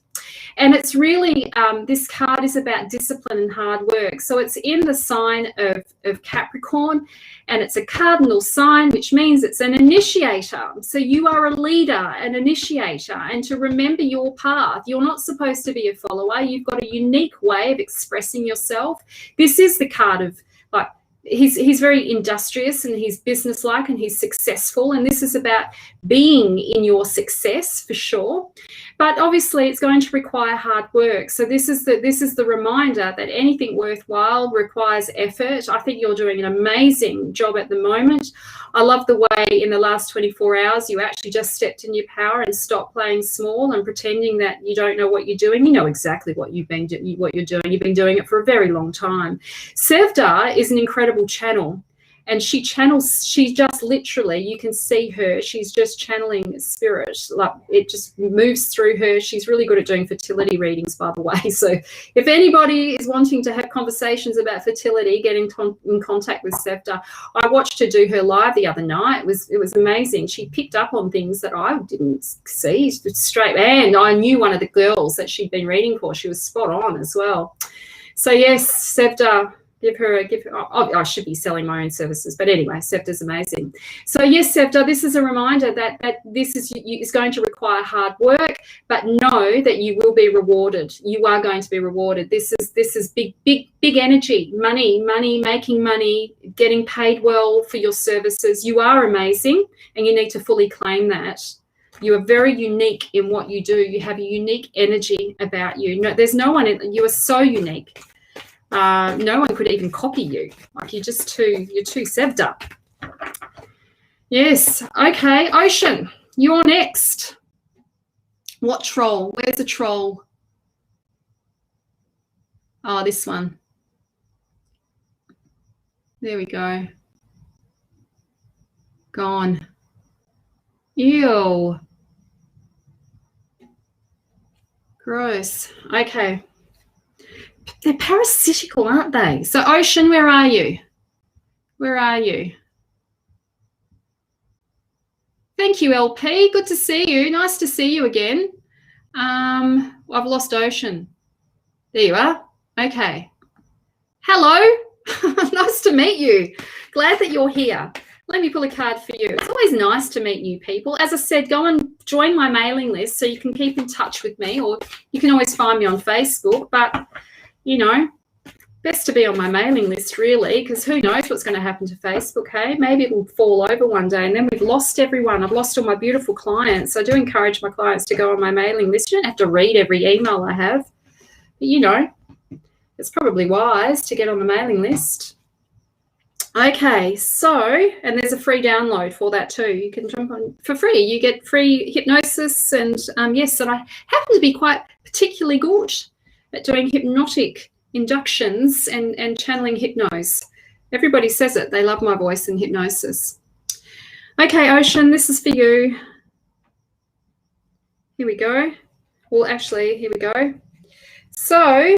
S1: And it's really, this card is about discipline and hard work. So it's in the sign of Capricorn, and it's a cardinal sign, which means it's an initiator. So you are a leader, an initiator, and to remember your path. You're not supposed to be a follower. You've got a unique way of expressing yourself. This is the card of, like, he's very industrious and he's businesslike and he's successful, and this is about being in your success for sure. But obviously it's going to require hard work. So this is the reminder that anything worthwhile requires effort. I think you're doing an amazing job at the moment. I love the way in the last 24 hours you actually just stepped in your power and stopped playing small and pretending that you don't know what you're doing. You know exactly what you're doing. You've been doing it for a very long time. Sevda is an incredible channel, and she just literally, you can see her, she's just channeling spirit, like it just moves through her. She's really good at doing fertility readings, by the way. So if anybody is wanting to have conversations about fertility, get in contact with Sevda. I watched her do her live the other night. It was amazing. She picked up on things that I didn't see straight, and I knew one of the girls that she'd been reading for. She was spot on as well. So yes, Sevda, give her. I should be selling my own services, but anyway, Sevda's amazing. So yes, Sevda, this is a reminder that this is going to require hard work, but know that you will be rewarded. You are going to be rewarded. This is big energy, money, making money, getting paid well for your services. You are amazing, and you need to fully claim that. You are very unique in what you do. You have a unique energy about you. No, there's no one. You are so unique. No one could even copy you. Like you're too Sevda. Yes. Okay, Ocean, you're next. What troll? Where's the troll? Oh, this one. There we go. Gone. Ew. Gross. Okay. They're parasitical, aren't they? So, Ocean, where are you? Where are you? Thank you, LP. Good to see you. Nice to see you again. I've lost Ocean. There you are. Okay. Hello. Nice to meet you. Glad that you're here. Let me pull a card for you. It's always nice to meet new people. As I said, go and join my mailing list so you can keep in touch with me, or you can always find me on Facebook. But you know, best to be on my mailing list, really, because who knows what's going to happen to Facebook, hey? Maybe it will fall over one day and then we've lost everyone. I've lost all my beautiful clients. I do encourage my clients to go on my mailing list. You don't have to read every email I have. But, you know, it's probably wise to get on the mailing list. Okay, so, and there's a free download for that too. You can jump on for free. You get free hypnosis, and yes, and I happen to be quite particularly good at doing hypnotic inductions and channeling hypnos. Everybody says it. They love my voice in hypnosis. Okay, Ocean, this is for you. Here we go. Well, actually, here we go. So,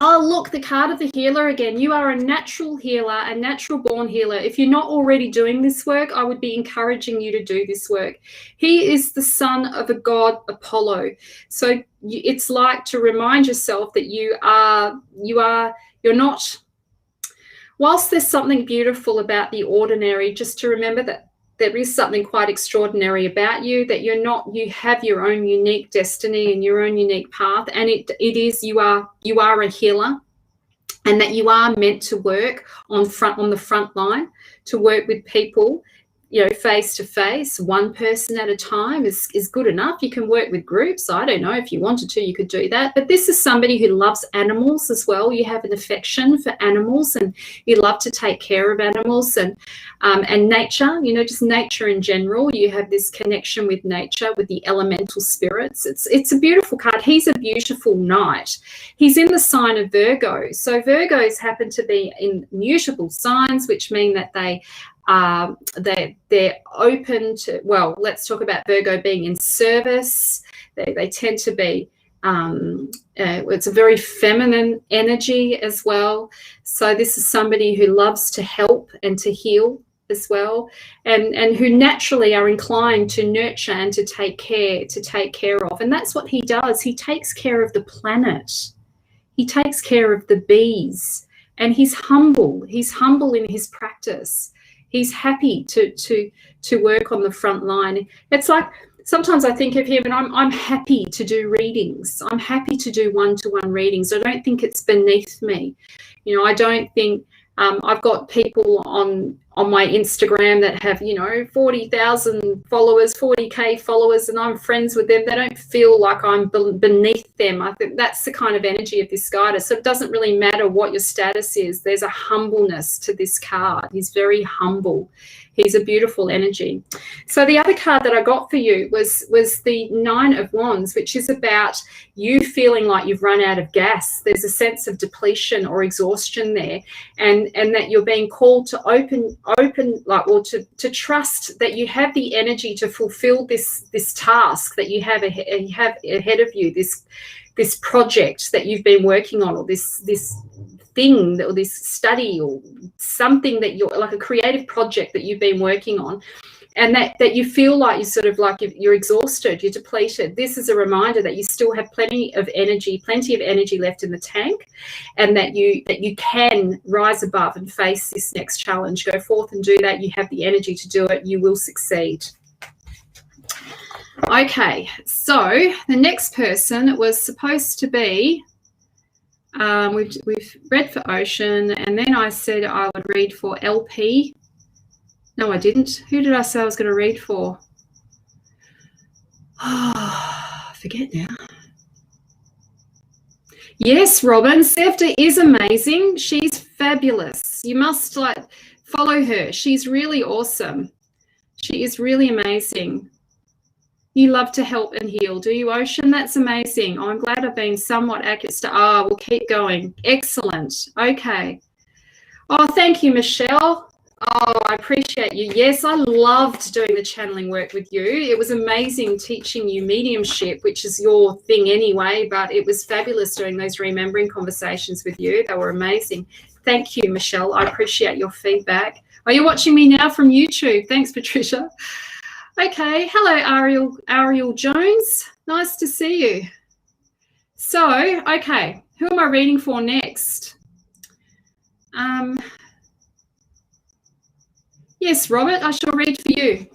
S1: oh, look, the card of the healer again. You are a natural healer, a natural born healer. If you're not already doing this work, I would be encouraging you to do this work. He is the son of a god, Apollo. So it's like to remind yourself that you're not, whilst there's something beautiful about the ordinary, just to remember that there is something quite extraordinary about you, that you have your own unique destiny and your own unique path. And it is, you are a healer, and that you are meant to work on the front line, to work with people, face to face, one person at a time is good enough. You can work with groups. I don't know, if you wanted to, you could do that. But this is somebody who loves animals as well. You have an affection for animals, and you love to take care of animals and nature, just nature in general. You have this connection with nature, with the elemental spirits. It's a beautiful card. He's a beautiful knight. He's in the sign of Virgo. So Virgos happen to be in mutable signs, which mean that they're open to, well, let's talk about Virgo being in service. They tend to be, it's a very feminine energy as well. So this is somebody who loves to help and to heal as well, and who naturally are inclined to nurture and to take care of. And that's what he does. He takes care of the planet. He takes care of the bees, and he's humble. He's humble in his practice. He's happy to work on the front line. It's like, sometimes I think of him and I'm happy to do readings. I'm happy to do one-to-one readings. I don't think it's beneath me. I don't think, I've got people on my Instagram that have, 40,000 followers, 40K followers, and I'm friends with them. They don't feel like I'm beneath them. I think that's the kind of energy of this card. So it doesn't really matter what your status is. There's a humbleness to this card. He's very humble. He's a beautiful energy. So the other card that I got for you was the Nine of Wands, which is about you feeling like you've run out of gas. There's a sense of depletion or exhaustion there, and that you're being called to to trust that you have the energy to fulfill this task that you have ahead of you, this project that you've been working on, or this thing, or this study, or something that you're like, a creative project that you've been working on, and that you feel like you're exhausted, you're depleted. This is a reminder that you still have plenty of energy left in the tank, and that you can rise above and face this next challenge. Go forth and do that. You have the energy to do it. You will succeed. Okay, so the next person was supposed to be, we've read for Ocean, and then I said I would read for LP. No, I didn't. Who did I say I was going to read for? Oh, I forget now. Yes, Robin. Sefta is amazing. She's fabulous. You must follow her. She's really awesome. She is really amazing. You love to help and heal, do you, Ocean? That's amazing. Oh, I'm glad I've been somewhat accurate. We'll keep going. Excellent. Okay. Oh, thank you, Michelle. Oh, I appreciate you. Yes, I loved doing the channeling work with you. It was amazing teaching you mediumship, which is your thing anyway, but it was fabulous doing those remembering conversations with you. They were amazing. Thank you, Michelle. I appreciate your feedback. Are you watching me now from YouTube? Thanks, Patricia. Okay, hello, Ariel Jones. Nice to see you. So, okay, who am I reading for next? Yes, Robert, I shall read for you.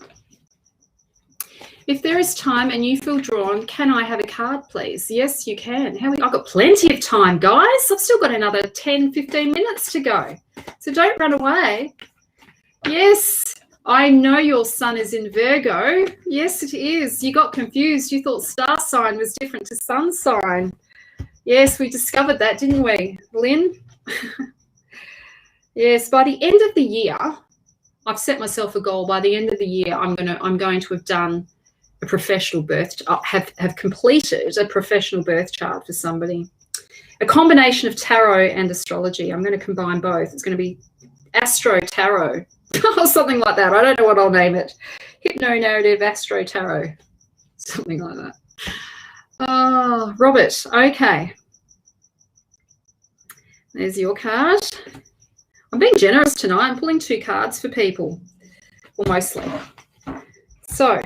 S1: If there is time and you feel drawn, can I have a card, please? Yes, you can. I've got plenty of time, guys. I've still got another 10, 15 minutes to go. So don't run away. Yes. I know your sun is in Virgo. Yes, it is. You got confused. You thought star sign was different to sun sign. Yes, we discovered that, didn't we, Lynn? Yes, by the end of the year, I've set myself a goal. By the end of the year, I'm going to have done a professional birth, have completed a professional birth chart for somebody. A combination of tarot and astrology. I'm going to combine both. It's going to be Astro Tarot. Or something like that. I don't know what I'll name it. Hypno-narrative Astro Tarot. something like that. Oh, Robert, okay. There's your card. I'm being generous tonight. I'm pulling 2 cards for people, or mostly. So,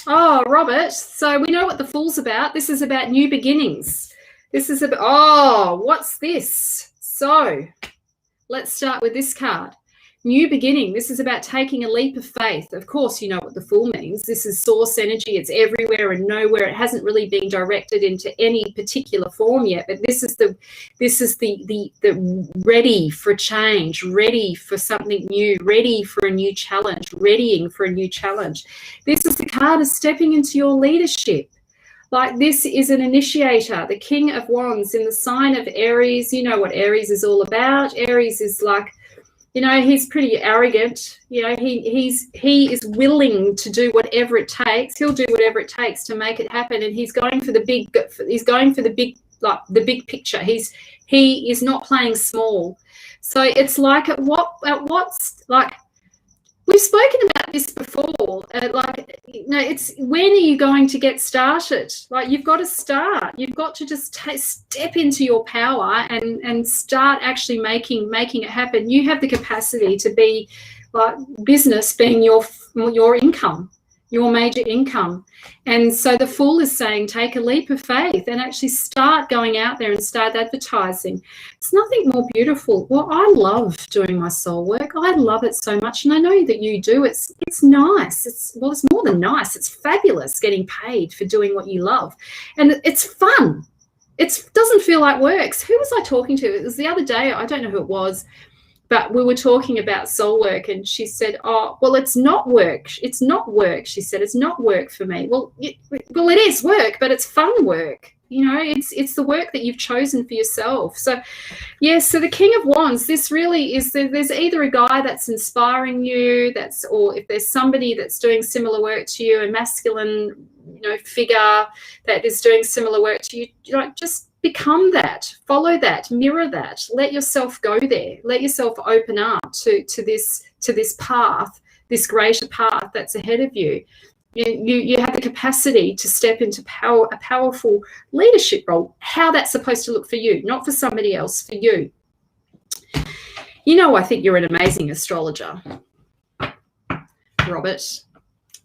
S1: oh, Robert, so we know what the Fool's about. This is about new beginnings. This is about, oh, what's this? So, let's start with this card. New beginning. This is about taking a leap of faith. Of course, you know what the Fool means. This is source energy. It's everywhere and nowhere. It hasn't really been directed into any particular form yet. But this is the ready for change, ready for something new, ready for a new challenge, readying for a new challenge. This is the card of stepping into your leadership. Like, this is an initiator, the King of Wands in the sign of Aries. You know what Aries is all about. Aries is like, you know, he's pretty arrogant. You know, he is willing to do whatever it takes. He'll do whatever it takes to make it happen, and he's going for the big. He's going for the big, like the big picture. He is not playing small. So it's like what's like. We've spoken about this before. Like, you know, it's when are you going to get started? Like, you've got to start. You've got to just step into your power and start actually making it happen. You have the capacity to be like business being your income, your major income. And so the Fool is saying, take a leap of faith and actually start going out there and start advertising. It's nothing more beautiful. Well, I love doing my soul work. I love it so much. And I know that you do. It's nice. It's more than nice. It's fabulous getting paid for doing what you love. And it's fun. It doesn't feel like work. Who was I talking to? It was the other day. I don't know who it was. But we were talking about soul work, and she said, oh, well, it's not work. It's not work. She said, it's not work for me. Well, it is work, but it's fun work. You know, it's the work that you've chosen for yourself. So, yes, so the King of Wands, this really is, there's either a guy that's inspiring you, or if there's somebody that's doing similar work to you, a masculine, you know, figure that is doing similar work to you, you know, just become that, follow that, mirror that, let yourself go there, let yourself open up to this path, this greater path that's ahead of you. You have the capacity to step into a powerful leadership role. How that's supposed to look for you, not for somebody else, for you. You know, I think you're an amazing astrologer, Robert.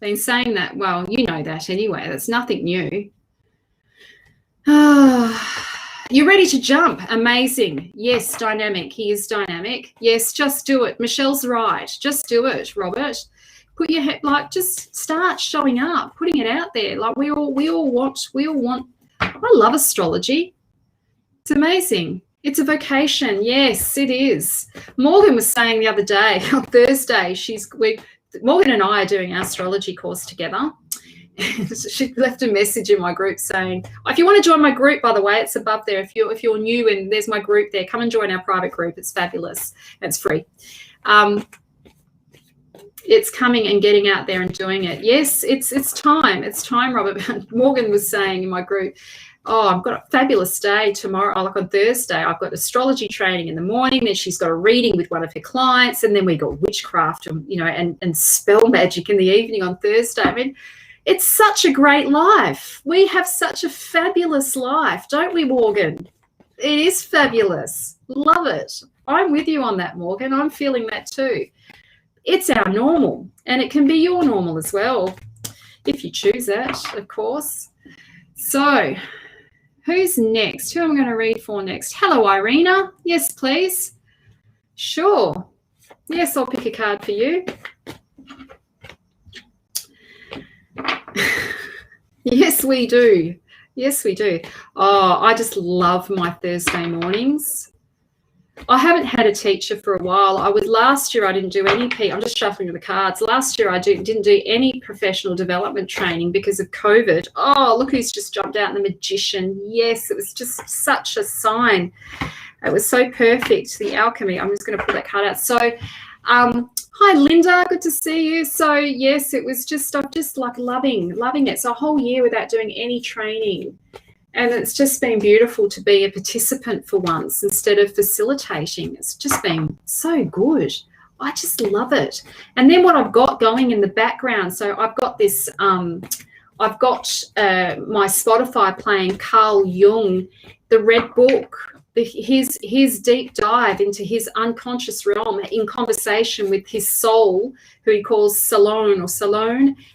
S1: Been saying that, well, you know that anyway. That's nothing new. You're ready to jump. Amazing. Yes, dynamic. He is dynamic. Yes, just do it. Michelle's right. Just do it, Robert. Put your head, like, just start showing up, putting it out there. Like, we all want. I love astrology. It's amazing. It's a vocation. Yes, it is. Morgan was saying the other day, on Thursday, Morgan and I are doing our astrology course together. She left a message in my group saying, if you want to join my group, by the way, it's above there. If you're new and there's my group there, come and join our private group. It's fabulous. It's free. It's coming and getting out there and doing it. Yes, it's time. It's time, Robert. Morgan was saying in my group, oh, I've got a fabulous day tomorrow. Like on Thursday, I've got astrology training in the morning. Then she's got a reading with one of her clients. And then we got witchcraft and spell magic in the evening on Thursday. I mean, it's such a great life. We have such a fabulous life, don't we, Morgan? It is fabulous. Love it. I'm with you on that, Morgan. I'm feeling that too. It's our normal, and it can be your normal as well, if you choose it, of course. So, who's next? Who am I going to read for next? Hello, Irina. Yes, please. Sure. Yes, I'll pick a card for you. Yes, we do. Yes, we do. Oh, I just love my Thursday mornings. I haven't had a teacher for a while. Last year I didn't do any I'm just shuffling the cards. Last year I didn't do any professional development training because of COVID. Oh, look who's just jumped out, the Magician. Yes, it was just such a sign. It was so perfect, the alchemy. I'm just going to pull that card out. So, hi, Linda. Good to see you. So, yes, it was just, I'm just like loving it. So a whole year without doing any training. And it's just been beautiful to be a participant for once instead of facilitating. It's just been so good. I just love it. And then what I've got going in the background, so I've got this I've got my Spotify playing Carl Jung, the Red Book, his deep dive into his unconscious realm in conversation with his soul, who he calls Salone,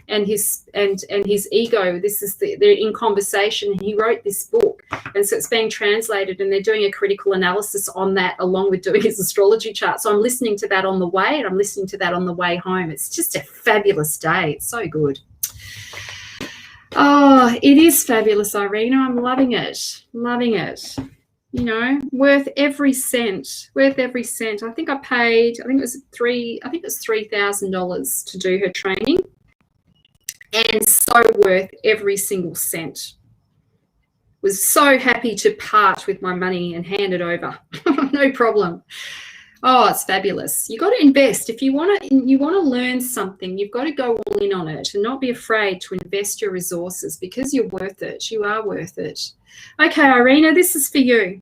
S1: and his ego. They're in conversation. He wrote this book, and so it's being translated, and they're doing a critical analysis on that along with doing his astrology chart. So I'm listening to that on the way, and I'm listening to that on the way home. It's just a fabulous day. It's so good. Oh, it is fabulous, Irina. I'm loving it. Loving it. You know, worth every cent. Worth every cent. I think it was $3,000 to do her training, and so worth every single cent. Was so happy to part with my money and hand it over. No problem. Oh, it's fabulous. You got to invest. If you want to learn something, you've got to go all in on it and not be afraid to invest your resources, because you're worth it. You are worth it. Okay, Irina, this is for you.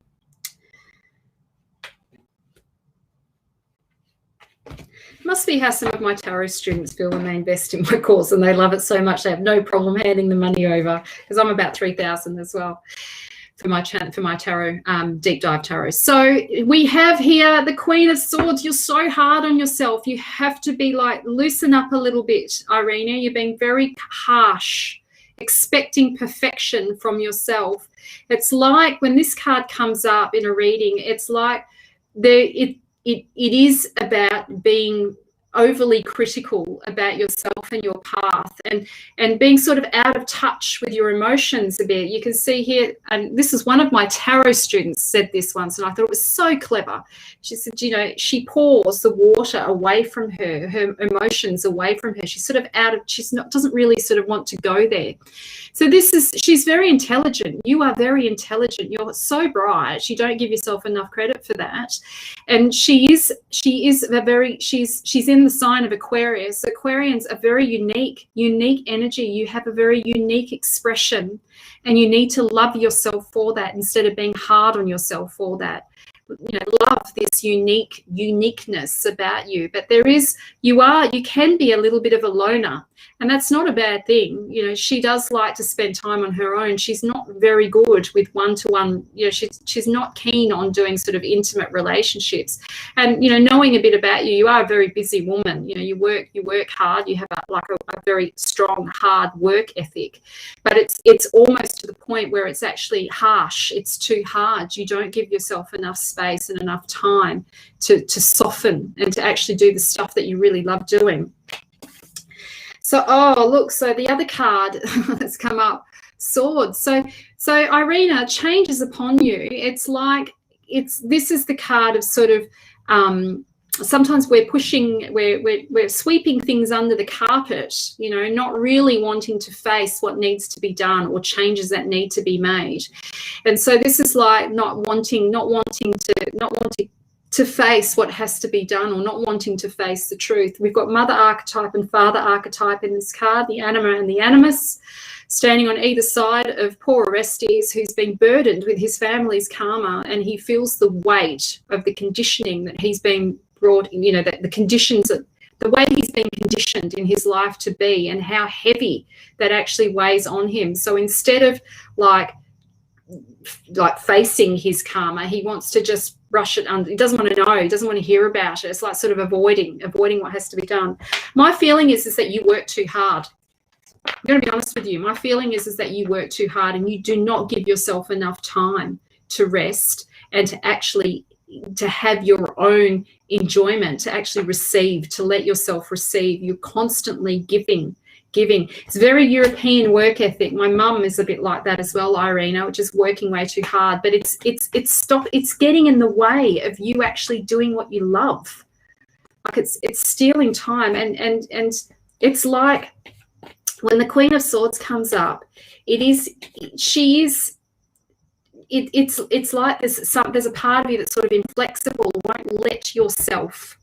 S1: Must be how some of my tarot students feel when they invest in my course, and they love it so much they have no problem handing the money over, because I'm about 3,000 as well for my tarot, deep dive tarot. So we have here the Queen of Swords. You're so hard on yourself. You have to be like, loosen up a little bit, Irina. You're being very harsh, expecting perfection from yourself. It's like when this card comes up in a reading, it's like it is about being overly critical about yourself and your path, and being sort of out of touch with your emotions a bit. You can see here, and this is one of my tarot students said this once, and I thought it was so clever. She said, you know, she pours the water away from her emotions away from her. She's sort of doesn't really sort of want to go there. So she's very intelligent. You are very intelligent. You're so bright. You don't give yourself enough credit for that. And she's in the sign of Aquarius. Aquarians are very unique energy. You have a very unique expression, and you need to love yourself for that instead of being hard on yourself for that. You know, love this uniqueness about you. But you can be a little bit of a loner, and that's not a bad thing. You know, she does like to spend time on her own. She's not very good with one-to-one. You know, she's not keen on doing sort of intimate relationships. And, you know, knowing a bit about you, you are a very busy woman. You know, you work hard. You have a very strong, hard work ethic. But it's almost to the point where it's actually harsh. It's too hard. You don't give yourself enough space and enough time to soften and to actually do the stuff that you really love doing. So, so the other card that's come up, Swords. So Irina, change is upon you. It's like this is the card of sort of sometimes we're sweeping things under the carpet, you know, not really wanting to face what needs to be done or changes that need to be made. And so this is like not wanting to face what has to be done, or not wanting to face the truth. We've got mother archetype and father archetype in this card, the anima and the animus, standing on either side of poor Orestes, who's been burdened with his family's karma, and he feels the weight of the conditioning that he's been brought in, you know, that the conditions, the way he's been conditioned in his life to be, and how heavy that actually weighs on him. So instead of like facing his karma, he wants to just brush it under. He doesn't want to know. He doesn't want to hear about it. It's like sort of avoiding what has to be done. My feeling is that you work too hard. I'm going to be honest with you. My feeling is that you work too hard, and you do not give yourself enough time to rest and to have your own enjoyment, to actually receive, to let yourself receive. You're constantly giving. It's very European work ethic. My mum is a bit like that as well, Irina, which is working way too hard. But it's getting in the way of you actually doing what you love. Like it's stealing time, and it's like when the Queen of Swords comes up, it's like there's a part of you that's sort of inflexible, won't let yourself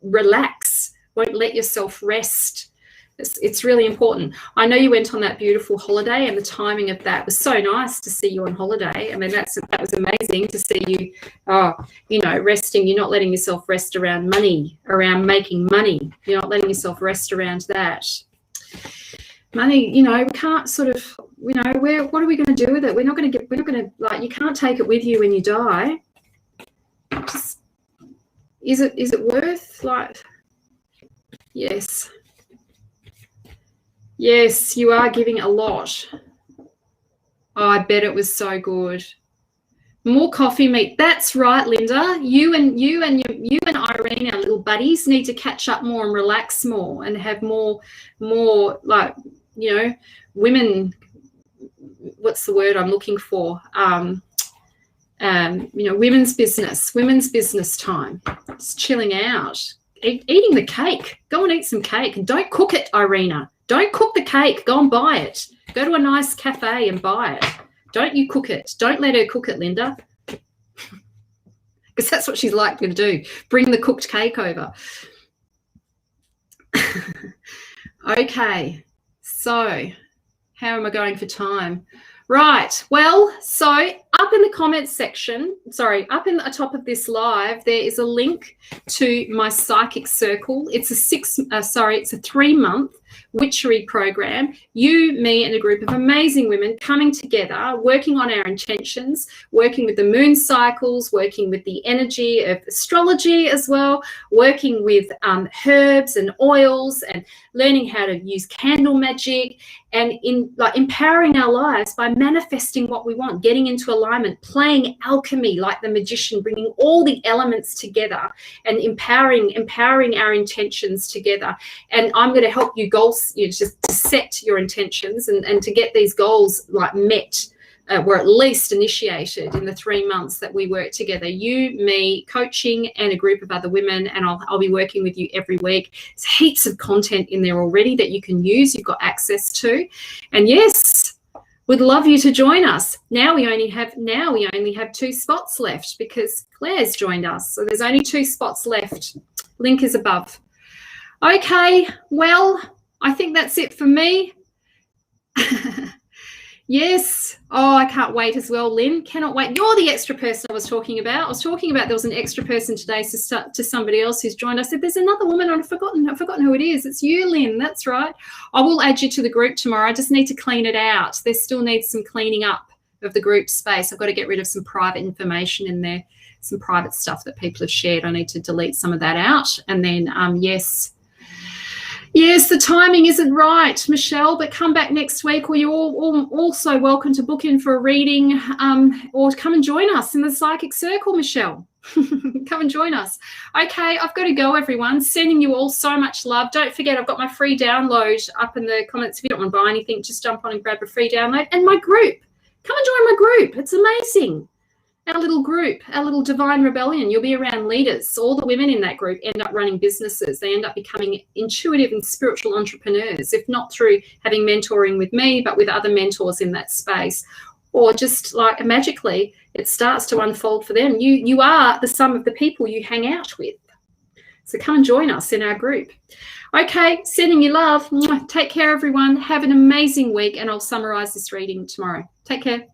S1: relax, won't let yourself rest. It's really important. I know you went on that beautiful holiday, and the timing of that was so nice to see you on holiday. I mean, that was amazing to see you, resting. You're not letting yourself rest around money, around making money. You're not letting yourself rest around that. money, you know, we can't sort of, you know, what are we going to do with it? We're not going to, like, you can't take it with you when you die. Just, is it worth, like, yes. Yes, you are giving a lot. Oh, I bet it was so good. More coffee meat. That's right, Linda. You and Irene, our little buddies, need to catch up more and relax more and have more like, you know, women. What's the word I'm looking for? You know, women's business time. Just chilling out, eating the cake. Go and eat some cake, and don't cook it, Irina. Don't cook the cake. Go and buy it. Go to a nice cafe and buy it. Don't you cook it. Don't let her cook it, Linda. Because that's what she's likely to do. Bring the cooked cake over. Okay. So how am I going for time? Right. Well, so up in the comments section, up in the top of this live, there is a link to my psychic circle. It's a 3-month witchery program. You, me, and a group of amazing women coming together, working on our intentions, working with the moon cycles, working with the energy of astrology as well, working with herbs and oils, and learning how to use candle magic, and empowering our lives by manifesting what we want, getting into alignment, playing alchemy like the magician, bringing all the elements together and empowering our intentions together. And I'm going to help you goals, just to set your intentions and to get these goals like met, or at least initiated in the 3 months that we work together. You, me, coaching, and a group of other women, and I'll be working with you every week. There's heaps of content in there already that you can use, you've got access to. And yes, would love you to join us. Now we only have 2 spots left because Claire's joined us. So there's only 2 spots left. Link is above. Okay, well, I think that's it for me. Yes. Oh, I can't wait as well, Lynn. Cannot wait. You're the extra person I was talking about. I was talking about there was an extra person today to somebody else who's joined. I said, there's another woman. I've forgotten who it is. It's you, Lynn. That's right. I will add you to the group tomorrow. I just need to clean it out. There still needs some cleaning up of the group space. I've got to get rid of some private information in there, some private stuff that people have shared. I need to delete some of that out. And then, Yes, the timing isn't right, Michelle, but come back next week, or you're all also welcome to book in for a reading, or come and join us in the Psychic Circle, Michelle. Come and join us. Okay, I've got to go, everyone. Sending you all so much love. Don't forget, I've got my free download up in the comments. If you don't want to buy anything, just jump on and grab a free download. And my group. Come and join my group. It's amazing. Our little group, our little divine rebellion. You'll be around leaders. All the women in that group end up running businesses. They end up becoming intuitive and spiritual entrepreneurs, if not through having mentoring with me, but with other mentors in that space. Or just like magically, it starts to unfold for them. You are the sum of the people you hang out with. So come and join us in our group. Okay, sending you love. Take care, everyone. Have an amazing week, and I'll summarize this reading tomorrow. Take care.